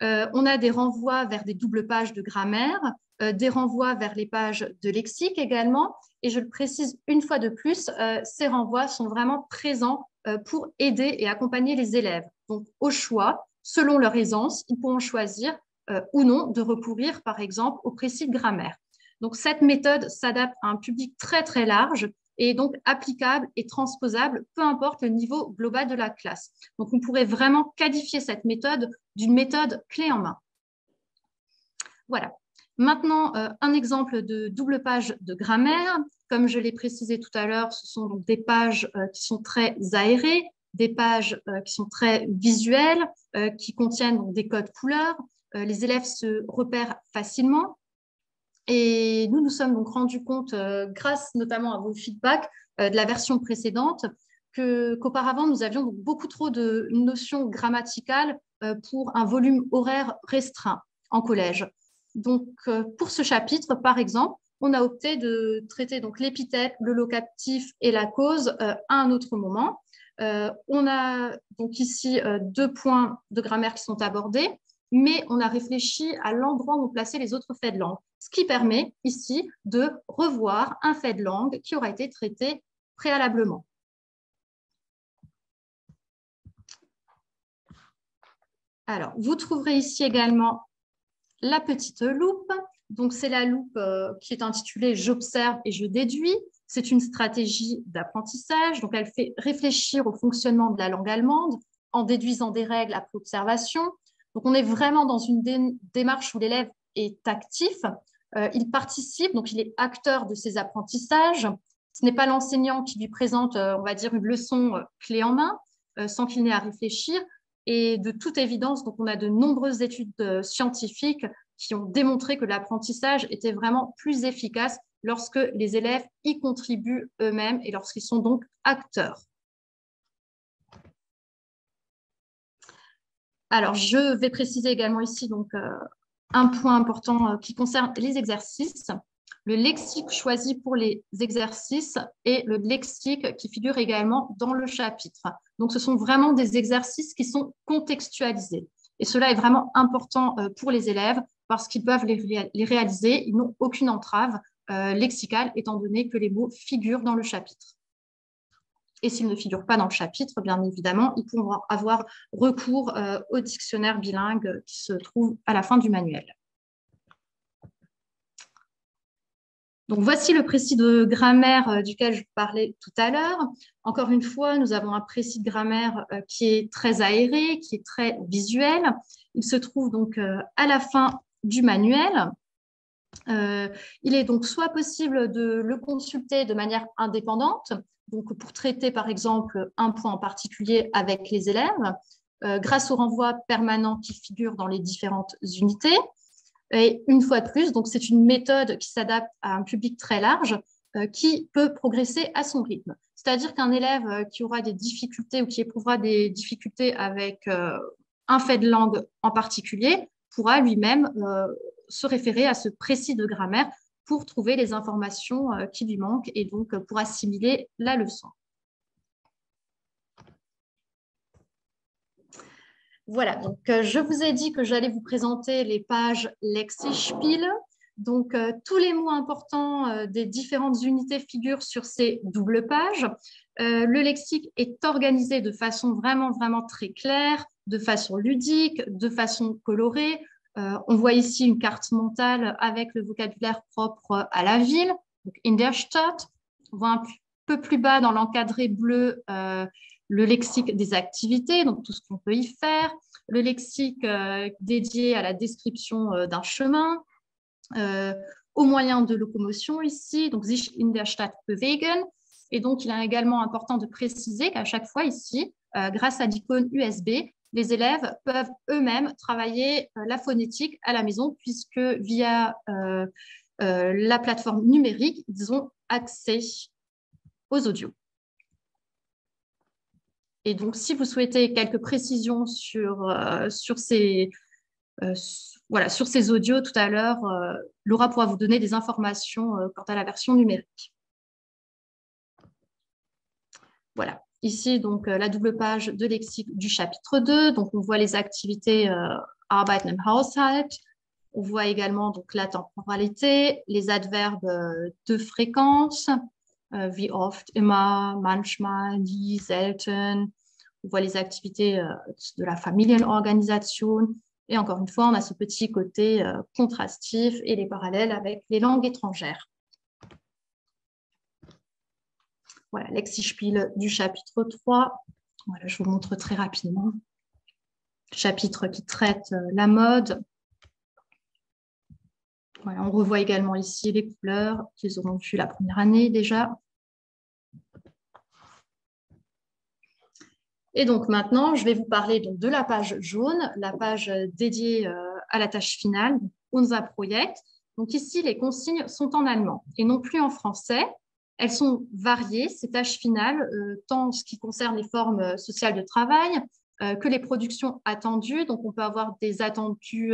On a des renvois vers des doubles pages de grammaire, des renvois vers les pages de lexique également. Et je le précise une fois de plus, ces renvois sont vraiment présents pour aider et accompagner les élèves. Donc, au choix, selon leur aisance, ils pourront choisir ou non de recourir, par exemple, au précis de grammaire. Donc, cette méthode s'adapte à un public très, très large et est donc applicable et transposable, peu importe le niveau global de la classe. Donc, on pourrait vraiment qualifier cette méthode d'une méthode clé en main. Voilà. Maintenant, un exemple de double page de grammaire. Comme je l'ai précisé tout à l'heure, ce sont donc des pages qui sont très aérées, des pages qui sont très visuelles, qui contiennent donc des codes couleurs. Les élèves se repèrent facilement. Et nous sommes donc rendus compte, grâce notamment à vos feedbacks de la version précédente, qu'auparavant, nous avions donc beaucoup trop de notions grammaticales pour un volume horaire restreint en collège. Donc, pour ce chapitre, par exemple, on a opté de traiter donc l'épithète, le locatif et la cause à un autre moment. On a donc ici 2 points de grammaire qui sont abordés, mais on a réfléchi à l'endroit où on plaçait les autres faits de langue, ce qui permet ici de revoir un fait de langue qui aura été traité préalablement. Alors, vous trouverez ici également la petite loupe. Donc, c'est la loupe qui est intitulée « J'observe et je déduis ». C'est une stratégie d'apprentissage. Donc, elle fait réfléchir au fonctionnement de la langue allemande en déduisant des règles après observation. Donc, on est vraiment dans une démarche où l'élève est actif. Il participe, donc il est acteur de ses apprentissages. Ce n'est pas l'enseignant qui lui présente, on va dire, une leçon clé en main, sans qu'il n'ait à réfléchir. Et de toute évidence, donc, on a de nombreuses études scientifiques qui ont démontré que l'apprentissage était vraiment plus efficace lorsque les élèves y contribuent eux-mêmes et lorsqu'ils sont donc acteurs. Alors, je vais préciser également ici donc, un point important qui concerne les exercices. Le lexique choisi pour les exercices et le lexique qui figure également dans le chapitre. Donc, ce sont vraiment des exercices qui sont contextualisés. Et cela est vraiment important pour les élèves parce qu'ils peuvent les réaliser. Ils n'ont aucune entrave lexicale étant donné que les mots figurent dans le chapitre. Et s'ils ne figurent pas dans le chapitre, bien évidemment, ils pourront avoir recours au dictionnaire bilingue qui se trouve à la fin du manuel. Donc, voici le précis de grammaire duquel je vous parlais tout à l'heure. Encore une fois, nous avons un précis de grammaire qui est très aéré, qui est très visuel. Il se trouve donc à la fin du manuel. Il est donc soit possible de le consulter de manière indépendante, donc pour traiter par exemple un point en particulier avec les élèves, grâce au renvoi permanent qui figure dans les différentes unités. Et une fois de plus, donc c'est une méthode qui s'adapte à un public très large qui peut progresser à son rythme. C'est-à-dire qu'un élève qui aura des difficultés ou qui éprouvera des difficultés avec un fait de langue en particulier pourra lui-même se référer à ce précis de grammaire pour trouver les informations qui lui manquent et donc pour assimiler la leçon. Voilà, donc je vous ai dit que j'allais vous présenter les pages Lexispiel. Donc, tous les mots importants des différentes unités figurent sur ces doubles pages. Le lexique est organisé de façon vraiment très claire, de façon ludique, de façon colorée. On voit ici une carte mentale avec le vocabulaire propre à la ville, donc in der Stadt. On voit un peu plus bas dans l'encadré bleu le lexique des activités, donc tout ce qu'on peut y faire, le lexique dédié à la description d'un chemin, aux moyens de locomotion ici, donc sich in der Stadt bewegen. Et donc, il est également important de préciser qu'à chaque fois ici, grâce à l'icône USB, les élèves peuvent eux-mêmes travailler la phonétique à la maison puisque via la plateforme numérique, ils ont accès aux audios. Et donc, si vous souhaitez quelques précisions sur ces audios tout à l'heure, Laura pourra vous donner des informations quant à la version numérique. Voilà, ici, donc, la double page de lexique du chapitre 2. Donc, on voit les activités Arbeiten im Haushalt. On voit également donc, la temporalité, les adverbes de fréquence, wie oft, immer, manchmal, nie, selten. On voit les activités de la Familienorganisation, Et encore une fois, on a ce petit côté contrastif et les parallèles avec les langues étrangères. Voilà, Lexispiel du chapitre 3. Voilà, je vous montre très rapidement. Chapitre qui traite la mode. Voilà, on revoit également ici les couleurs qu'ils auront vues la première année déjà. Et donc maintenant, je vais vous parler donc, de la page jaune, la page dédiée à la tâche finale, Unser Projekt. Donc ici, les consignes sont en allemand et non plus en français. Elles sont variées, ces tâches finales, tant en ce qui concerne les formes sociales de travail que les productions attendues. Donc on peut avoir des attendus,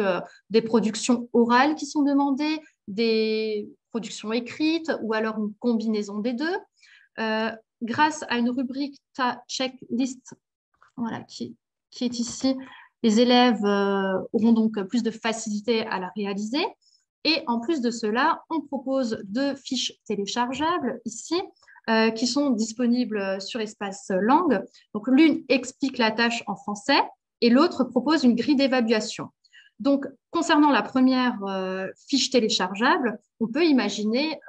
des productions orales qui sont demandées, des productions écrites ou alors une combinaison des deux. Grâce à une rubrique checklist voilà, qui est ici, les élèves auront donc plus de facilité à la réaliser. Et en plus de cela, on propose 2 fiches téléchargeables ici qui sont disponibles sur Espace Langue. Donc, l'une explique la tâche en français et l'autre propose une grille d'évaluation. Donc, concernant la première fiche téléchargeable, on peut imaginer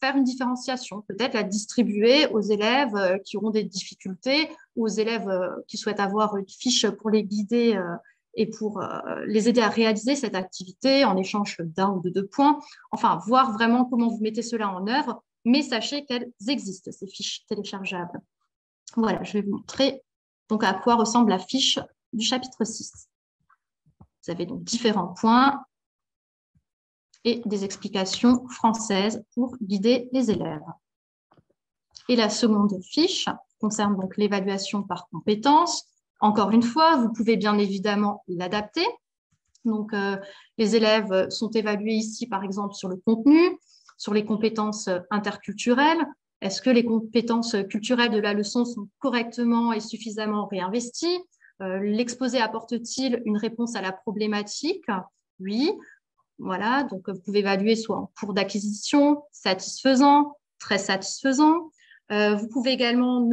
faire une différenciation, peut-être la distribuer aux élèves qui auront des difficultés ou aux élèves qui souhaitent avoir une fiche pour les guider et pour les aider à réaliser cette activité en échange d'1 ou de 2 points. Enfin, voir vraiment comment vous mettez cela en œuvre, mais sachez qu'elles existent, ces fiches téléchargeables. Voilà, je vais vous montrer donc à quoi ressemble la fiche du chapitre 6. Vous avez donc différents points et des explications françaises pour guider les élèves. Et la seconde fiche concerne donc l'évaluation par compétences. Encore une fois, vous pouvez bien évidemment l'adapter. Donc, les élèves sont évalués ici, par exemple, sur le contenu, sur les compétences interculturelles. Est-ce que les compétences culturelles de la leçon sont correctement et suffisamment réinvesties? L'exposé apporte-t-il une réponse à la problématique? Oui. Voilà, donc vous pouvez évaluer soit en cours d'acquisition, satisfaisant, très satisfaisant. Vous pouvez également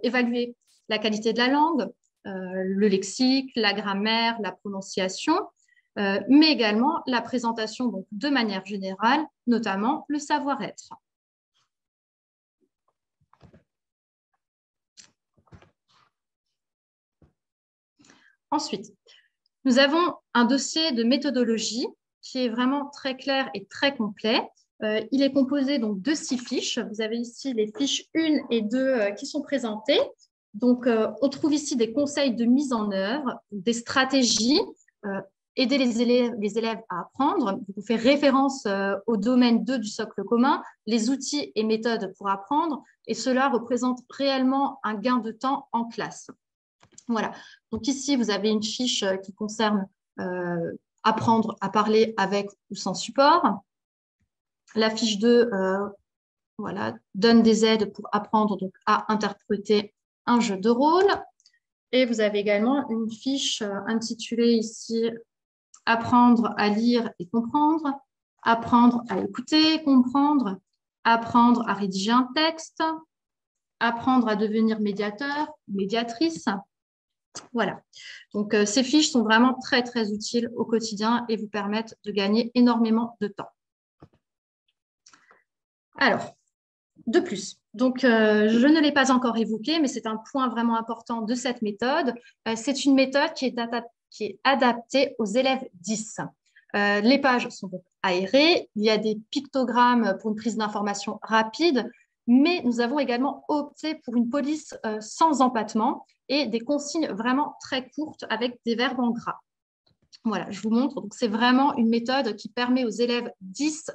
évaluer la qualité de la langue, le lexique, la grammaire, la prononciation, mais également la présentation donc, de manière générale, notamment le savoir-être. Ensuite, nous avons un dossier de méthodologie qui est vraiment très clair et très complet. Il est composé donc de 6 fiches. Vous avez ici les fiches 1 et 2 qui sont présentées. Donc, on trouve ici des conseils de mise en œuvre, des stratégies, aider les élèves à apprendre. Vous faites référence au domaine 2 du socle commun, les outils et méthodes pour apprendre, et cela représente réellement un gain de temps en classe. Voilà. Donc ici, vous avez une fiche qui concerne apprendre à parler avec ou sans support. La fiche 2 voilà, donne des aides pour apprendre donc, à interpréter un jeu de rôle. Et vous avez également une fiche intitulée ici « Apprendre à lire et comprendre »,« Apprendre à écouter, comprendre »,« Apprendre à rédiger un texte »,« Apprendre à devenir médiateur, médiatrice ». Voilà, donc ces fiches sont vraiment très, très utiles au quotidien et vous permettent de gagner énormément de temps. Alors, de plus, donc je ne l'ai pas encore évoqué, mais c'est un point vraiment important de cette méthode. C'est une méthode qui est adaptée aux élèves 10. Les pages sont donc aérées, il y a des pictogrammes pour une prise d'information rapide, mais nous avons également opté pour une police sans empattement et des consignes vraiment très courtes avec des verbes en gras. Voilà, je vous montre. Donc, c'est vraiment une méthode qui permet aux élèves 10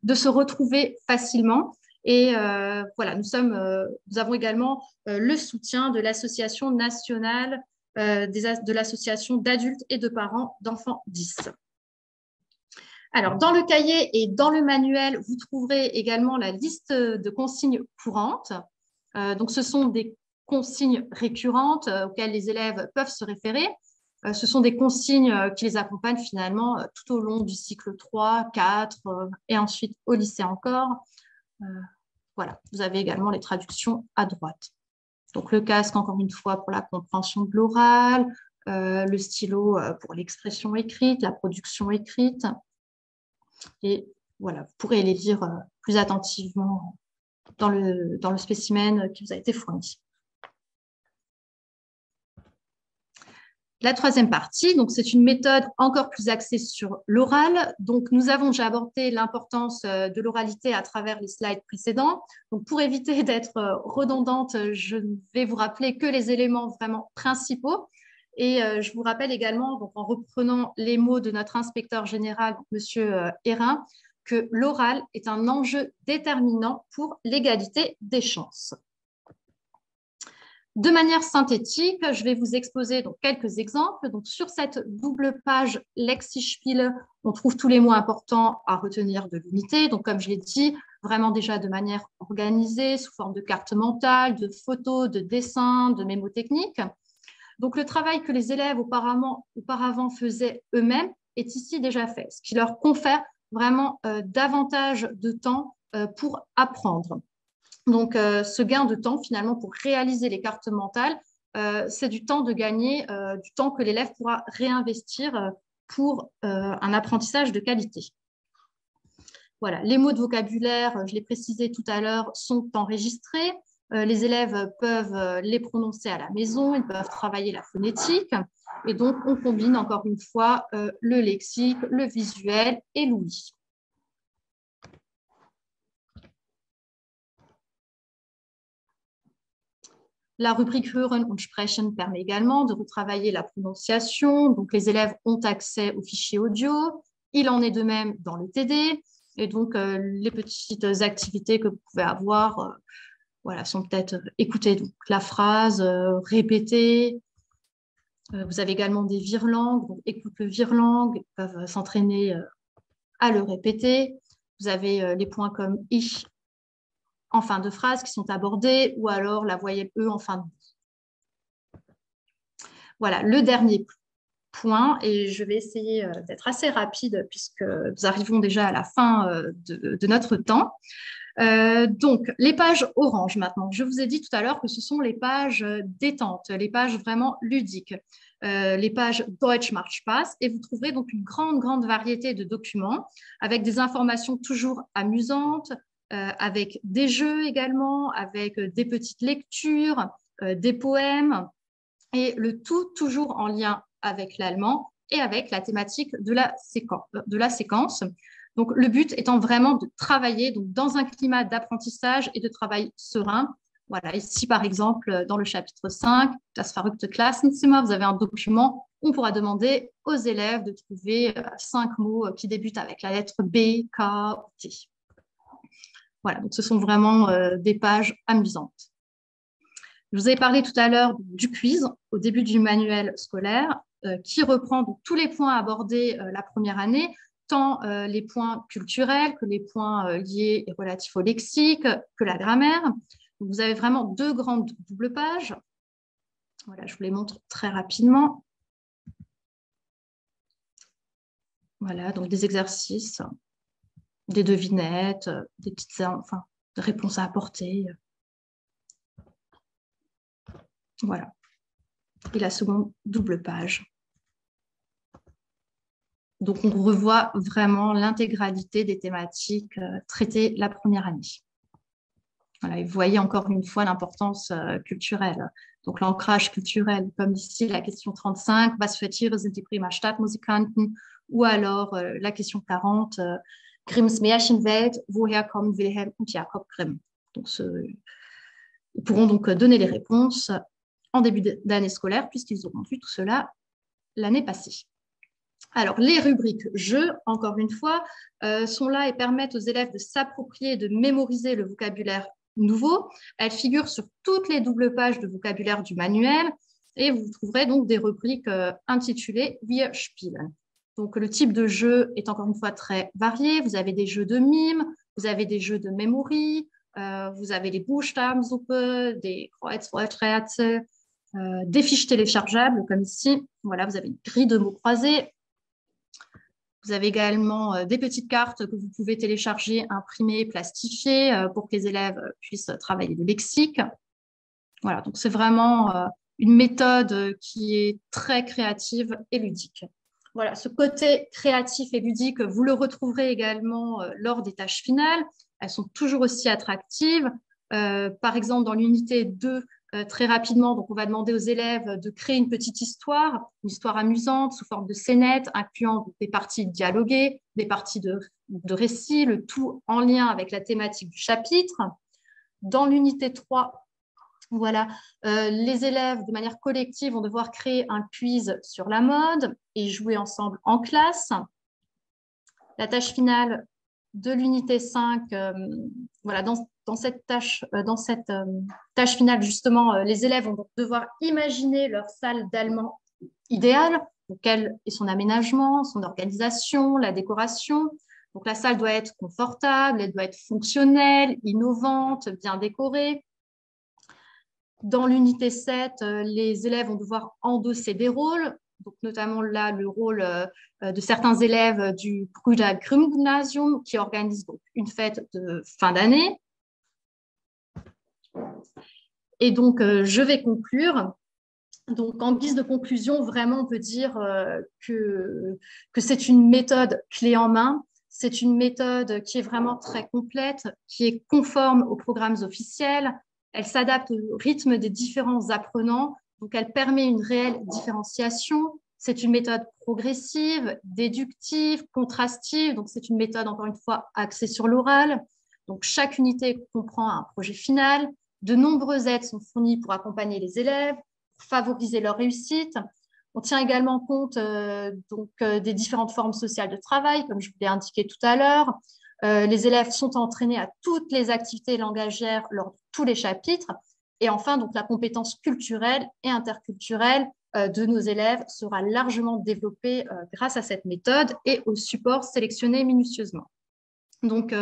de se retrouver facilement. Et voilà, nous avons également le soutien de l'Association nationale de l'association d'adultes et de parents d'enfants 10. Alors, dans le cahier et dans le manuel, vous trouverez également la liste de consignes courantes. Donc, ce sont des consignes récurrentes auxquelles les élèves peuvent se référer. Ce sont des consignes qui les accompagnent finalement tout au long du cycle 3, 4 et ensuite au lycée encore. Voilà, vous avez également les traductions à droite. Donc, le casque, encore une fois, pour la compréhension de l'oral, le stylo pour l'expression écrite, la production écrite. Et voilà, vous pourrez les lire plus attentivement dans le spécimen qui vous a été fourni. La troisième partie, donc c'est une méthode encore plus axée sur l'oral. Donc, nous avons déjà abordé l'importance de l'oralité à travers les slides précédents. Donc, pour éviter d'être redondante, je vais vous rappeler que les éléments vraiment principaux. Et je vous rappelle également, donc, en reprenant les mots de notre inspecteur général, M. Hérin, que l'oral est un enjeu déterminant pour l'égalité des chances. De manière synthétique, je vais vous exposer donc quelques exemples. Donc, sur cette double page Lexispiel, on trouve tous les mots importants à retenir de l'unité. Donc, comme je l'ai dit, vraiment déjà de manière organisée, sous forme de carte mentale, de photos, de dessins, de mémotechniques. Donc, le travail que les élèves auparavant faisaient eux-mêmes est ici déjà fait, ce qui leur confère vraiment davantage de temps pour apprendre. Donc, ce gain de temps, finalement, pour réaliser les cartes mentales, c'est du temps de gagner, du temps que l'élève pourra réinvestir pour un apprentissage de qualité. Voilà, les mots de vocabulaire, je l'ai précisé tout à l'heure, sont enregistrés. Les élèves peuvent les prononcer à la maison, ils peuvent travailler la phonétique. Et donc, on combine encore une fois le lexique, le visuel et l'ouïe. La rubrique Hören und Sprechen permet également de retravailler la prononciation. Donc, les élèves ont accès aux fichiers audio. Il en est de même dans le TD. Et donc, les petites activités que vous pouvez avoir voilà, sont peut-être écouter donc, la phrase, répéter. Vous avez également des virelangues. Donc, écoute le virelangue. Ils peuvent s'entraîner à le répéter. Vous avez les points comme ich en fin de phrase qui sont abordés, ou alors la voyelle E en fin de mot. Voilà, le dernier point, et je vais essayer d'être assez rapide puisque nous arrivons déjà à la fin de notre temps. Donc, les pages orange maintenant. Je vous ai dit tout à l'heure que ce sont les pages détente, les pages vraiment ludiques, les pages Deutsch macht Spaß, et vous trouverez donc une grande variété de documents avec des informations toujours amusantes, avec des jeux également, avec des petites lectures, des poèmes, et le tout toujours en lien avec l'allemand et avec la thématique de la séquence. Donc, le but étant vraiment de travailler donc, dans un climat d'apprentissage et de travail serein. Voilà, ici, par exemple, dans le chapitre 5, Das verrückte Klassenzimmer, vous avez un document où on pourra demander aux élèves de trouver 5 mots qui débutent avec la lettre B, K ou T. Voilà, donc ce sont vraiment des pages amusantes. Je vous ai parlé tout à l'heure du quiz au début du manuel scolaire qui reprend donc, tous les points abordés la première année, tant les points culturels que les points liés et relatifs au lexique, que la grammaire. Donc, vous avez vraiment 2 grandes doubles pages. Voilà, je vous les montre très rapidement. Voilà, donc des exercices, des devinettes, des petites des réponses à apporter. Voilà. Et la seconde double page. Donc, on revoit vraiment l'intégralité des thématiques traitées la première année. Voilà, et vous voyez encore une fois l'importance culturelle. Donc, l'ancrage culturel, comme ici, la question 35, Was für Tiere sind die Bremer Stadtmusikanten? Ou alors la question 40, Grimms Märchenwelt, woher kommen Wilhelm und Jakob Grimm? Donc, ils pourront donc donner les réponses en début d'année scolaire, puisqu'ils auront vu tout cela l'année passée. Alors, les rubriques jeux, encore une fois, sont là et permettent aux élèves de s'approprier et de mémoriser le vocabulaire nouveau. Elles figurent sur toutes les doubles pages de vocabulaire du manuel et vous trouverez donc des rubriques intitulées Wir spielen. Donc, le type de jeu est encore une fois très varié. Vous avez des jeux de mime, vous avez des jeux de memory, vous avez les Buchstabensuppe, des Kreuzworträtsel, des fiches téléchargeables comme ici. Voilà, vous avez une grille de mots croisés. Vous avez également des petites cartes que vous pouvez télécharger, imprimer, plastifier pour que les élèves puissent travailler le lexique. Voilà, donc c'est vraiment une méthode qui est très créative et ludique. Voilà, ce côté créatif et ludique, vous le retrouverez également lors des tâches finales. Elles sont toujours aussi attractives. Par exemple, dans l'unité 2, très rapidement, donc on va demander aux élèves de créer une petite histoire, une histoire amusante sous forme de scénette, incluant des parties dialoguées, des parties de récits, le tout en lien avec la thématique du chapitre. Dans l'unité 3, voilà, les élèves, de manière collective, vont devoir créer un quiz sur la mode et jouer ensemble en classe. La tâche finale de l'unité 5, voilà, dans cette tâche finale, justement, les élèves vont devoir imaginer leur salle d'allemand idéale. Donc, quel est son aménagement, son organisation, la décoration. Donc, la salle doit être confortable, elle doit être fonctionnelle, innovante, bien décorée. Dans l'unité 7, les élèves vont devoir endosser des rôles, donc notamment là le rôle de certains élèves du Brüder Grimm Gymnasium qui organise donc une fête de fin d'année. Et donc, je vais conclure. Donc, en guise de conclusion, vraiment, on peut dire que c'est une méthode clé en main. C'est une méthode qui est vraiment très complète, qui est conforme aux programmes officiels. Elle s'adapte au rythme des différents apprenants. Donc, elle permet une réelle différenciation. C'est une méthode progressive, déductive, contrastive. Donc, c'est une méthode, encore une fois, axée sur l'oral. Donc, chaque unité comprend un projet final. De nombreuses aides sont fournies pour accompagner les élèves, pour favoriser leur réussite. On tient également compte des différentes formes sociales de travail, comme je vous l'ai indiqué tout à l'heure. Les élèves sont entraînés à toutes les activités langagières lors de tous les chapitres. Et enfin, donc, la compétence culturelle et interculturelle de nos élèves sera largement développée grâce à cette méthode et aux supports sélectionnés minutieusement. Donc,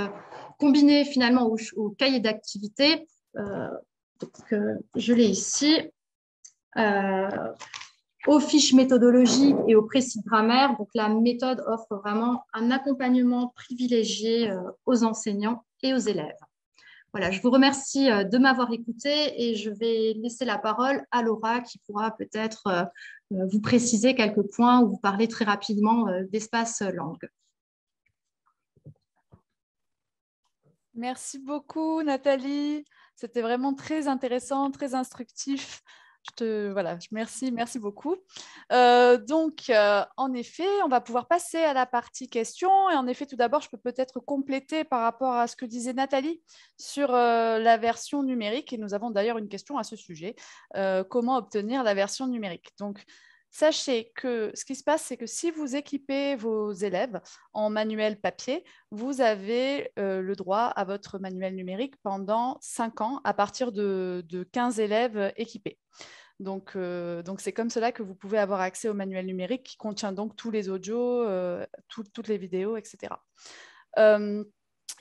combiné finalement au cahier d'activité, je l'ai ici, aux fiches méthodologiques et aux précis de grammaire. Donc, la méthode offre vraiment un accompagnement privilégié aux enseignants et aux élèves. Voilà, je vous remercie de m'avoir écouté et je vais laisser la parole à Laura qui pourra peut-être vous préciser quelques points ou vous parler très rapidement d'espace langue. Merci beaucoup, Nathalie. C'était vraiment très intéressant, très instructif. Merci beaucoup. En effet, on va pouvoir passer à la partie questions. Et en effet, tout d'abord, je peux peut-être compléter par rapport à ce que disait Nathalie sur la version numérique. Et nous avons d'ailleurs une question à ce sujet. Comment obtenir la version numérique? Donc, sachez que ce qui se passe, c'est que si vous équipez vos élèves en manuel papier, vous avez le droit à votre manuel numérique pendant 5 ans à partir de 15 élèves équipés. Donc, c'est comme cela que vous pouvez avoir accès au manuel numérique qui contient donc tous les audios, toutes les vidéos, etc. Il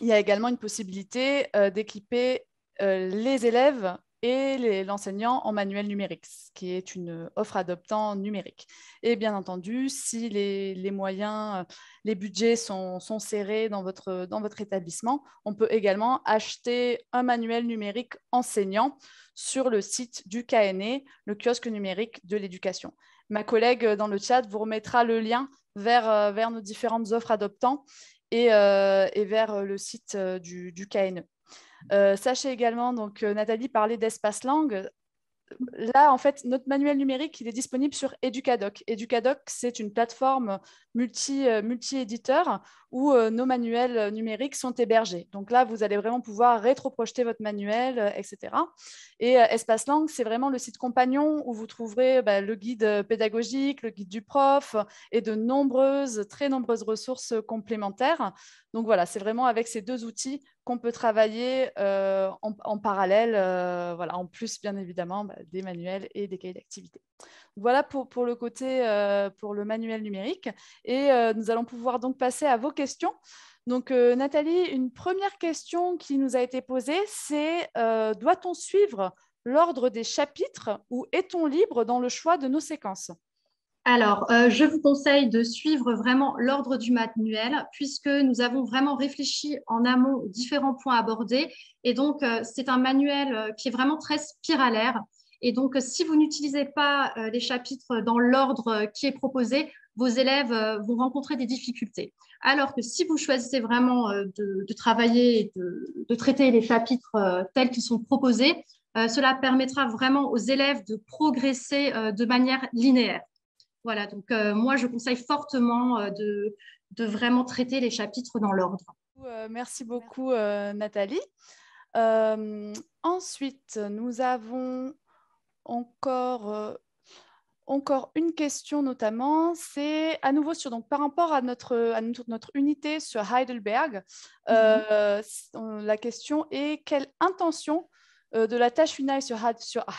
y a également une possibilité d'équiper les élèves et l'enseignant en manuel numérique, ce qui est une offre adoptant numérique. Et bien entendu, si les moyens, les budgets sont serrés dans votre établissement, on peut également acheter un manuel numérique enseignant sur le site du KNE, le kiosque numérique de l'éducation. Ma collègue dans le chat vous remettra le lien vers nos différentes offres adoptants et vers le site du KNE. Sachez également, donc Nathalie parlait d'espace langue. Là, en fait, notre manuel numérique, il est disponible sur Educadoc. Educadoc, c'est une plateforme multi-éditeur où nos manuels numériques sont hébergés. Donc là, vous allez vraiment pouvoir rétroprojeter votre manuel, etc. Et Espace Langue, c'est vraiment le site compagnon où vous trouverez le guide pédagogique, le guide du prof et très nombreuses ressources complémentaires. Donc voilà, c'est vraiment avec ces deux outils qu'on peut travailler en parallèle, en plus bien évidemment des manuels et des cahiers d'activité. Voilà pour le côté, pour le manuel numérique. Et nous allons pouvoir donc passer à vos questions. Donc Nathalie, une première question qui nous a été posée, c'est doit-on suivre l'ordre des chapitres ou est-on libre dans le choix de nos séquences? Alors, je vous conseille de suivre vraiment l'ordre du manuel puisque nous avons vraiment réfléchi en amont aux différents points abordés. Et donc, c'est un manuel qui est vraiment très spiralaire. Et donc, si vous n'utilisez pas les chapitres dans l'ordre qui est proposé, vos élèves vont rencontrer des difficultés. Alors que si vous choisissez vraiment de travailler et de traiter les chapitres tels qu'ils sont proposés, cela permettra vraiment aux élèves de progresser de manière linéaire. Voilà, donc moi, je conseille fortement de vraiment traiter les chapitres dans l'ordre. Merci beaucoup, Nathalie. Ensuite, nous avons encore une question notamment, c'est à nouveau par rapport à notre unité sur Heidelberg. La question est quelle intention de la tâche finale sur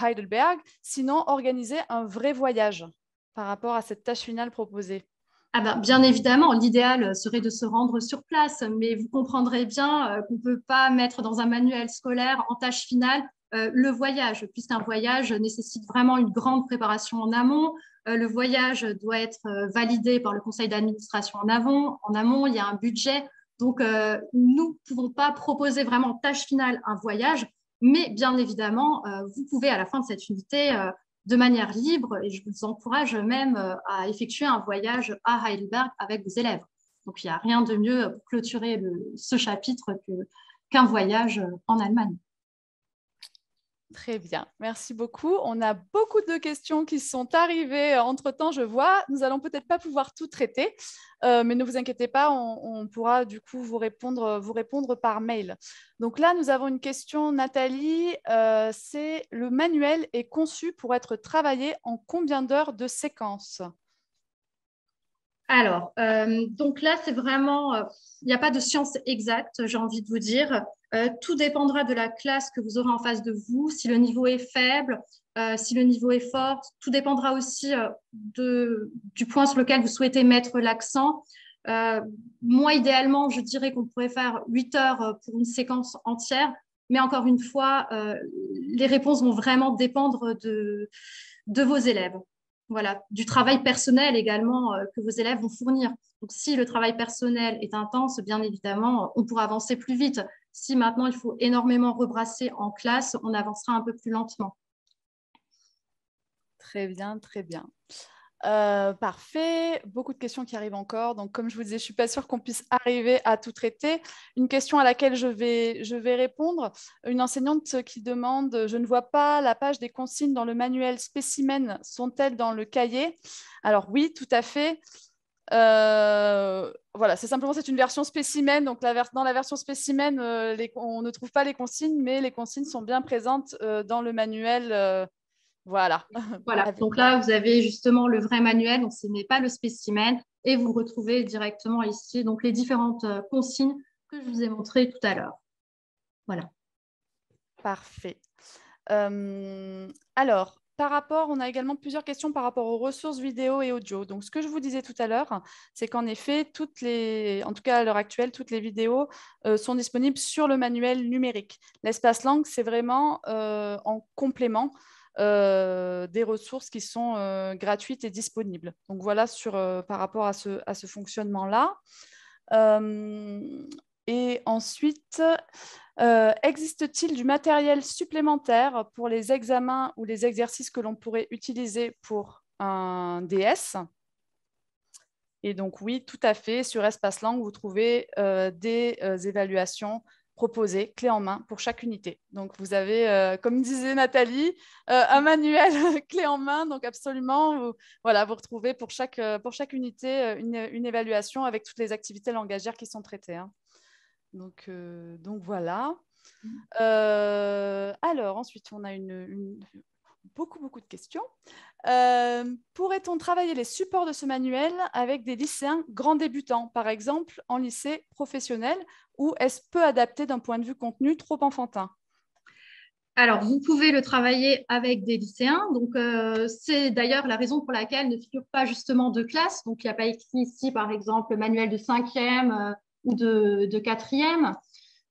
Heidelberg, sinon organiser un vrai voyage par rapport à cette tâche finale proposée? Ah ben, bien évidemment, l'idéal serait de se rendre sur place, mais vous comprendrez bien qu'on ne peut pas mettre dans un manuel scolaire en tâche finale le voyage, puisqu'un voyage nécessite vraiment une grande préparation en amont. Le voyage doit être validé par le conseil d'administration en amont, il y a un budget. Donc, nous ne pouvons pas proposer vraiment en tâche finale un voyage, mais bien évidemment, vous pouvez à la fin de cette unité de manière libre et je vous encourage même à effectuer un voyage à Heidelberg avec vos élèves. Donc, il n'y a rien de mieux pour clôturer ce chapitre qu'un voyage en Allemagne. Très bien, merci beaucoup. On a beaucoup de questions qui sont arrivées entre-temps, je vois. Nous allons peut-être pas pouvoir tout traiter, mais ne vous inquiétez pas, on pourra du coup vous répondre par mail. Donc là, nous avons une question, Nathalie. C'est le manuel est conçu pour être travaillé en combien d'heures de séquence? Alors, donc là, c'est vraiment, il n'y a pas de science exacte, j'ai envie de vous dire. Tout dépendra de la classe que vous aurez en face de vous, si le niveau est faible, si le niveau est fort. Tout dépendra aussi du point sur lequel vous souhaitez mettre l'accent. Moi, idéalement, je dirais qu'on pourrait faire 8 heures pour une séquence entière, mais encore une fois, les réponses vont vraiment dépendre de vos élèves. Voilà, du travail personnel également que vos élèves vont fournir. Donc, si le travail personnel est intense, bien évidemment, on pourra avancer plus vite. Si maintenant, il faut énormément rebrasser en classe, on avancera un peu plus lentement. Très bien, très bien. Parfait, beaucoup de questions qui arrivent encore. Donc, comme je vous disais, je ne suis pas sûre qu'on puisse arriver à tout traiter. Une question à laquelle je vais répondre. Une enseignante qui demande, je ne vois pas la page des consignes dans le manuel spécimen, sont-elles dans le cahier? Alors oui, tout à fait. Voilà, c'est une version spécimen. Donc, dans la version spécimen, on ne trouve pas les consignes, mais les consignes sont bien présentes dans le manuel. Voilà. Voilà, donc là, vous avez justement le vrai manuel, donc ce n'est pas le spécimen, et vous retrouvez directement ici donc les différentes consignes que je vous ai montrées tout à l'heure. Voilà. Parfait. Alors, on a également plusieurs questions par rapport aux ressources vidéo et audio. Donc, ce que je vous disais tout à l'heure, c'est qu'en effet, en tout cas à l'heure actuelle, toutes les vidéos sont disponibles sur le manuel numérique. L'espace langue, c'est vraiment en complément des ressources qui sont gratuites et disponibles. Donc, voilà par rapport à ce fonctionnement-là. Et ensuite, existe-t-il du matériel supplémentaire pour les examens ou les exercices que l'on pourrait utiliser pour un DS? Et donc oui, tout à fait, sur Espace Langue, vous trouvez des évaluations proposées, clé en main, pour chaque unité. Donc vous avez, comme disait Nathalie, un manuel clé en main. Donc absolument, vous retrouvez pour chaque unité une évaluation avec toutes les activités langagières qui sont traitées, hein. Donc voilà. Alors, ensuite, on a beaucoup de questions. Pourrait-on travailler les supports de ce manuel avec des lycéens grands débutants, par exemple en lycée professionnel, ou est-ce peu adapté d'un point de vue contenu, trop enfantin? Alors, vous pouvez le travailler avec des lycéens. Donc, c'est d'ailleurs la raison pour laquelle ne figure pas justement de classe. Donc, il n'y a pas écrit ici, par exemple, le manuel de 5e ou de 4e.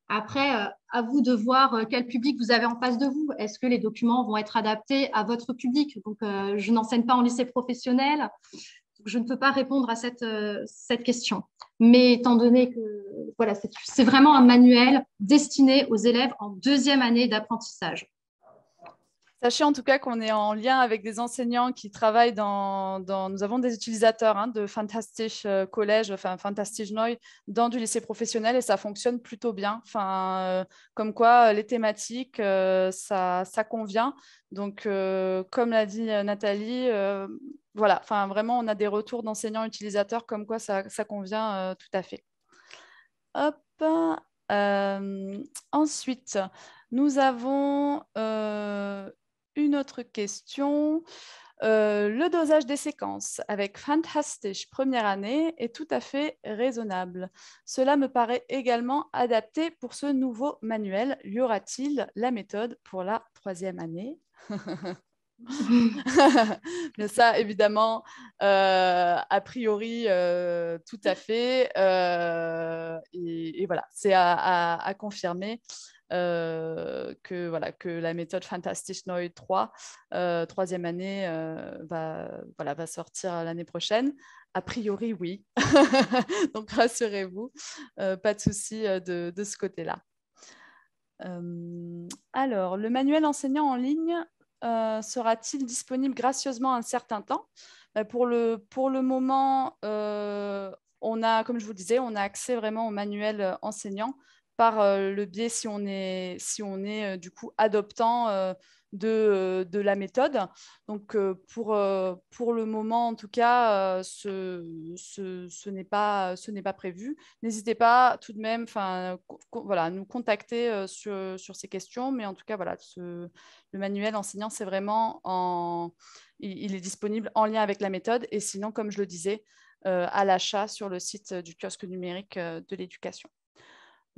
Après, à vous de voir quel public vous avez en face de vous. Est-ce que les documents vont être adaptés à votre public? Donc, je n'enseigne pas en lycée professionnel, donc je ne peux pas répondre à cette question. Mais étant donné que voilà, c'est vraiment un manuel destiné aux élèves en 2e année d'apprentissage. Sachez en tout cas qu'on est en lien avec des enseignants qui travaillent nous avons des utilisateurs de Fantastisch Collège, enfin Fantastisch Neu, dans du lycée professionnel et ça fonctionne plutôt bien. Comme quoi, les thématiques, ça convient. Donc, comme l'a dit Nathalie, voilà, vraiment, on a des retours d'enseignants utilisateurs comme quoi ça convient tout à fait. Hop. Ensuite, nous avons une autre question. Le dosage des séquences avec Fantastisch première année est tout à fait raisonnable. Cela me paraît également adapté pour ce nouveau manuel. Y aura-t-il la méthode pour la troisième année? Mais ça, évidemment, a priori, tout à fait. Et voilà, c'est à confirmer que la méthode Fantastisch Neu 3, troisième année, va sortir l'année prochaine. A priori, oui. Donc, rassurez-vous, pas de souci de ce côté-là. Alors, le manuel enseignant en ligne sera-t-il disponible gracieusement un certain temps? Pour le moment, on a, comme je vous le disais, on a accès vraiment au manuel enseignant par le biais, si on est du coup adoptant de la méthode. Donc, pour le moment, en tout cas, ce n'est pas prévu. N'hésitez pas tout de même voilà, à nous contacter sur ces questions. Mais en tout cas, voilà, le manuel enseignant, c'est vraiment il est disponible en lien avec la méthode. Et sinon, comme je le disais, à l'achat sur le site du kiosque numérique de l'éducation.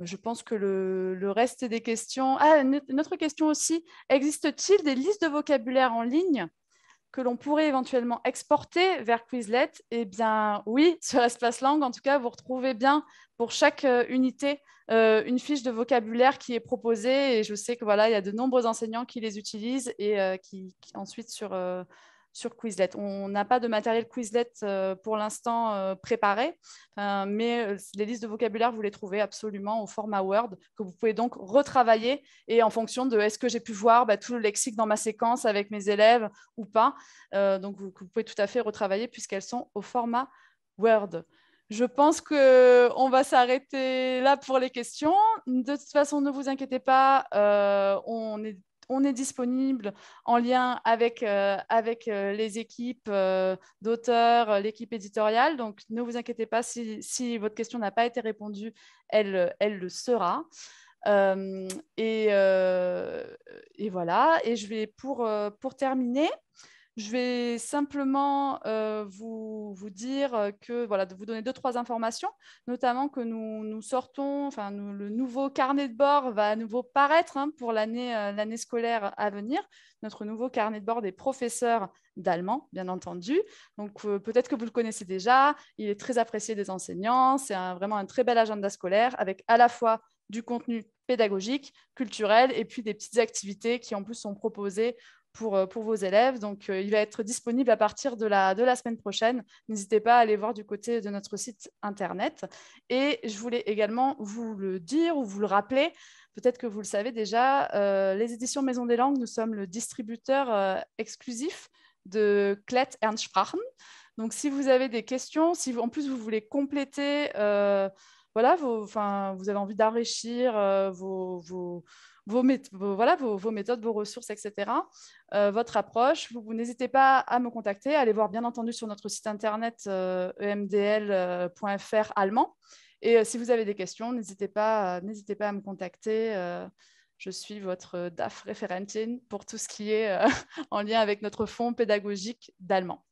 Je pense que le reste des questions... Ah, une autre question aussi. Existe-t-il des listes de vocabulaire en ligne que l'on pourrait éventuellement exporter vers Quizlet? Eh bien, oui, sur Espace Langue, en tout cas, vous retrouvez bien pour chaque unité une fiche de vocabulaire qui est proposée. Et je sais que voilà, il y a de nombreux enseignants qui les utilisent et qui ensuite sur Quizlet. On n'a pas de matériel Quizlet pour l'instant préparé, mais les listes de vocabulaire, vous les trouvez absolument au format Word, que vous pouvez donc retravailler et en fonction de est-ce que j'ai pu voir tout le lexique dans ma séquence avec mes élèves ou pas. Donc, vous pouvez tout à fait retravailler puisqu'elles sont au format Word. Je pense qu'on va s'arrêter là pour les questions. De toute façon, ne vous inquiétez pas, on est disponible en lien avec les équipes d'auteurs, l'équipe éditoriale. Donc, ne vous inquiétez pas, si votre question n'a pas été répondue, elle le sera. Et voilà. Et je vais, pour terminer, je vais simplement vous dire que, voilà, de vous donner 2-3 informations, notamment que nous sortons, le nouveau carnet de bord va à nouveau paraître pour l'année scolaire à venir. Notre nouveau carnet de bord des professeurs d'allemand, bien entendu. Donc, peut-être que vous le connaissez déjà. Il est très apprécié des enseignants. C'est vraiment un très bel agenda scolaire avec à la fois du contenu pédagogique, culturel et puis des petites activités qui en plus sont proposées pour vos élèves. Donc, il va être disponible à partir de la semaine prochaine. N'hésitez pas à aller voir du côté de notre site internet. Et je voulais également vous le dire ou vous le rappeler, peut-être que vous le savez déjà, les éditions Maison des Langues, nous sommes le distributeur exclusif de Klett Ernst Sprachen. Donc, si vous avez des questions, si en plus vous voulez compléter voilà, vous avez envie d'enrichir vos méthodes, vos ressources, etc., votre approche, vous n'hésitez pas à me contacter. Allez voir, bien entendu, sur notre site internet emdl.fr allemand. Et si vous avez des questions, n'hésitez pas à me contacter. Je suis votre DAF-Referentin pour tout ce qui est en lien avec notre fonds pédagogique d'allemand.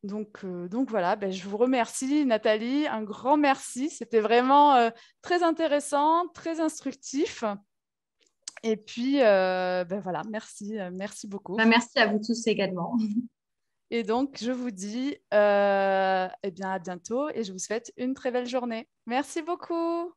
Donc voilà, je vous remercie Nathalie, un grand merci. C'était vraiment très intéressant, très instructif. Et puis, voilà, merci beaucoup. Merci à vous tous également. Et donc, je vous dis à bientôt et je vous souhaite une très belle journée. Merci beaucoup.